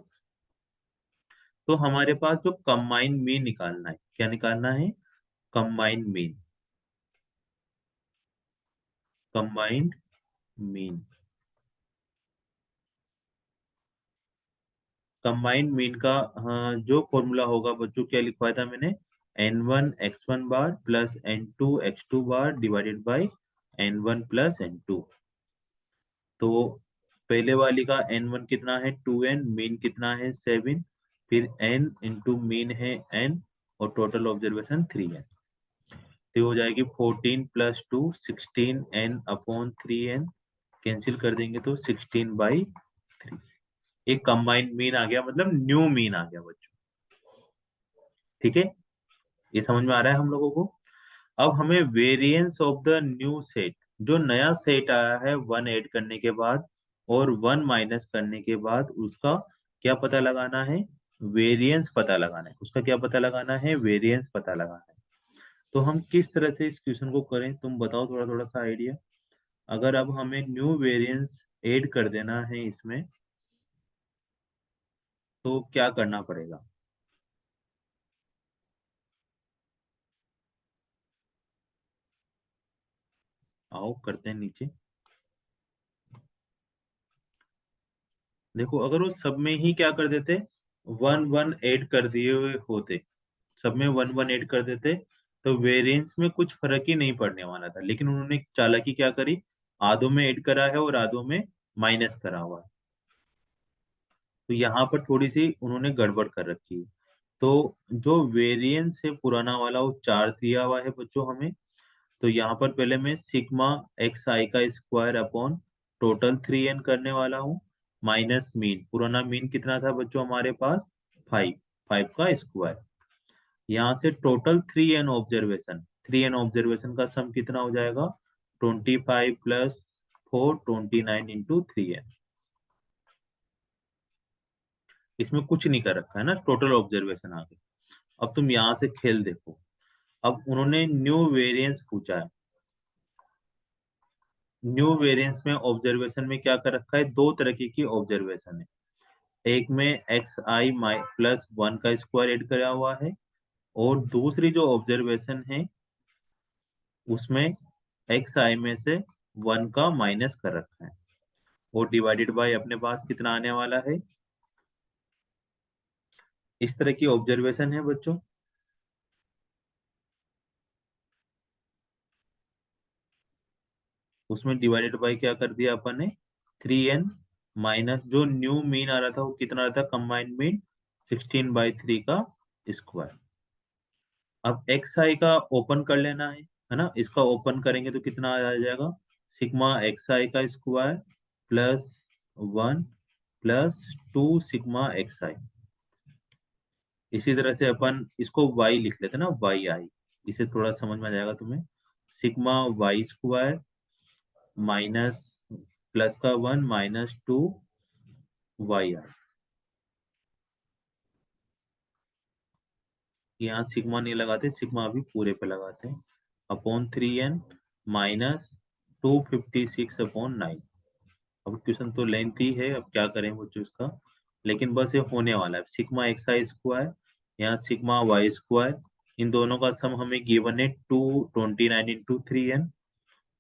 तो हमारे पास जो कंबाइंड मीन निकालना है, क्या निकालना है, combined mean, combined mean. Combined mean का, हाँ, जो फॉर्मूला होगा बच्चों, क्या लिखवाया था मैंने, n1 x1 bar plus n2 x2 bar divided by n1 plus n2। तो पहले वाली का n1 कितना है, 2n, मीन कितना है, 7, फिर n इंटू मीन है n, और टोटल ऑब्जर्वेशन 3 है। तो हो जाएगी 14+2 16n अपॉन 3n, कैंसिल कर देंगे तो 16/3। एक कंबाइंड मीन आ गया, मतलब न्यू मीन आ गया बच्चों। ठीक है, ये समझ में आ रहा है हम लोगों को। अब हमें variance of the new set, जो नया सेट आया है 1 ऐड करने के बाद और 1 माइनस करने के बाद, उसका क्या पता लगाना है? वेरिएंस पता लगाना है। उसका क्या पता लगाना है? वेरिएंस पता लगाना है। तो हम किस तरह से इस क्वेश्चन को करें, तुम बताओ थोड़ा थोड़ा सा आइडिया। अगर अब हमें न्यू वेरिएंस ऐड कर देना है इसमें, तो क्या करना पड़ेगा? आओ करते हैं नीचे। देखो, अगर वो सब में ही क्या कर देते, वन वन ऐड कर दिए हुए होते, सब में वन वन ऐड कर देते, तो वेरिएंस में कुछ फर्क ही नहीं पड़ने वाला था। लेकिन उन्होंने चालाकी क्या करी, आधों में ऐड करा है और आधों में माइनस करा हुआ है। तो यहाँ पर थोड़ी सी उन्होंने गड़बड़ कर रखी है। तो जो वेरिएंस है पुराना वाला, वो 4 दिया हुआ है बच्चों हमें। तो यहाँ पर पहले मैं सिग्मा एक्स आई का स्क्वायर अपॉन टोटल 3n करने वाला हूँ, माइनस मीन। पुराना मीन कितना था बच्चों हमारे पास? 5। 5 का स्क्वायर। यहाँ से total 3n observation, 3n observation का सम कितना हो जाएगा? 25 प्लस 4, 29 इंटू 3n। इसमें कुछ नहीं कर रखा है ना, टोटल ऑब्जर्वेशन आ गई। अब तुम यहाँ से खेल देखो। अब उन्होंने न्यू वेरिएंस पूछा है। न्यू वेरिएंस में ऑब्जर्वेशन में क्या कर रखा है? दो तरीके की ऑब्जर्वेशन है। एक में एक्स आई माइ प्लस 1 का स्क्वायर ऐड करा हुआ है, और दूसरी जो ऑब्जर्वेशन है उसमें एक्स आई में से 1 का माइनस कर रखा है, और डिवाइडेड बाय अपने पास कितना आने वाला है। इस तरह की ऑब्जर्वेशन है बच्चों। उसमें डिवाइडेड बाय क्या कर दिया अपन ने? 3n माइनस जो न्यू मीन आ रहा था वो कितना आ रहा था? कंबाइंड मीन 16/3 का स्क्वायर। अब एक्स आई का ओपन कर लेना है ना। इसका ओपन करेंगे तो कितना आ जाएगा? सिग्मा एक्स आई का square plus 1 plus 2 sigma x i. इसी तरह से अपन इसको y लिख लेते हैं ना, वाई आई। इसे थोड़ा समझ में आ जाएगा तुम्हें। Sigma y square minus plus का 1 माइनस 2 वाई आई। यहाँ सिग्मा नहीं लगाते, सिग्मा अभी पूरे पे लगाते हैं। Upon 3n minus 256 upon 9। अब क्वेश्चन तो लेंथी है, अब क्या करें बच्चों इसका। लेकिन बस ये होने वाला है। सिग्मा एक्स आई स्क्वायर, यहाँ सिग्मा वाई स्क्वायर, इन दोनों का सम हमें गिवन है 229 इंटू 3n।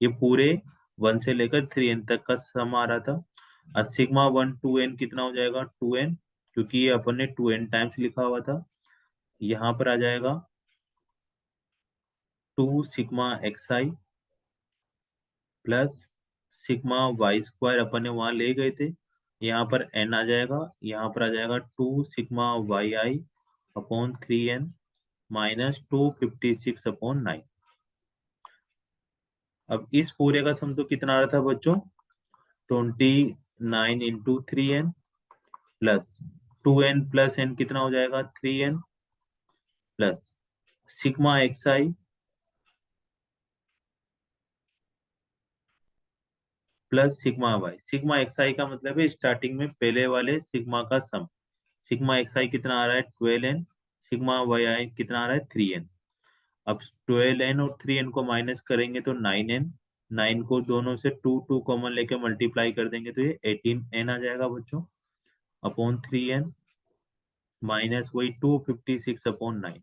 ये पूरे 1 से लेकर 3n तक का सम आ रहा था। और सिग्मा 1 2n कितना हो जाएगा? 2n, क्योंकि ये अपन ने 2n टाइम्स लिखा हुआ था। यहाँ पर आ जाएगा 2 sigma x i plus sigma y square, अपन ने वहां ले गए थे। यहाँ पर n आ जाएगा, यहाँ पर आ जाएगा 2 सिग्मा वाई आई अपॉन 3n माइनस 256 अपॉन 9। अब इस पूरे का सम तो कितना आ रहा था बच्चों? 29 into 3n plus 2n plus n कितना हो जाएगा? 3n plus sigma x i plus sigma y. Sigma x i का मतलब है स्टार्टिंग में पहले वाले सिग्मा का सम। सिग्मा एक्स आई कितना आ रहा है? 12n। सिग्मा वाई आई कितना आ रहा है? 3n। अब 12n और 3n को माइनस करेंगे तो 9n। 9 को दोनों से 2 कॉमन लेके मल्टीप्लाई कर देंगे तो ये 18n आ जाएगा बच्चों, अपॉन 3n माइनस वही 256 अपॉन 9।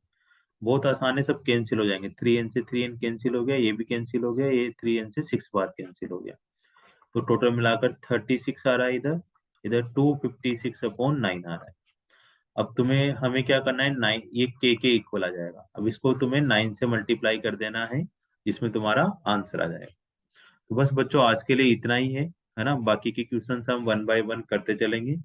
बहुत आसान है, सब कैंसिल हो जाएंगे। 3n से 3n कैंसिल हो गया, ये भी कैंसिल हो गया, ये 3n से 6 बार कैंसिल हो गया। तो टोटल मिलाकर 36 आ रहा है इधर। इधर 256 अपॉन 9 आ रहा है। अब तुम्हें हमें क्या करना है? 9, ये के इक्वल आ जाएगा। अब इसको तुम्हें 9 से मल्टीप्लाई कर देना है, जिसमें तुम्हारा आंसर आ जाएगा। तो बस बच्चों आज के लिए इतना ही है ना। बाकी के क्वेश्चन हम वन बाय वन करते चलेंगे।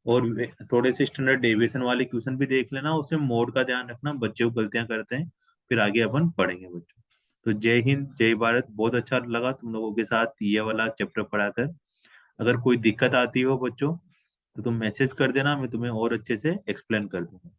और थोड़े से स्टैंडर्ड डेविएशन वाले क्वेश्चन भी देख लेना, उसमें मोड का ध्यान रखना, बच्चे को गलतियां करते हैं। फिर आगे अपन पढ़ेंगे बच्चों। तो जय हिंद जय भारत। बहुत अच्छा लगा तुम लोगों के साथ ये वाला चैप्टर पढ़ाकर। अगर कोई दिक्कत आती हो बच्चों तो तुम मैसेज कर देना, मैं तुम्हें और अच्छे से एक्सप्लेन कर दूंगा।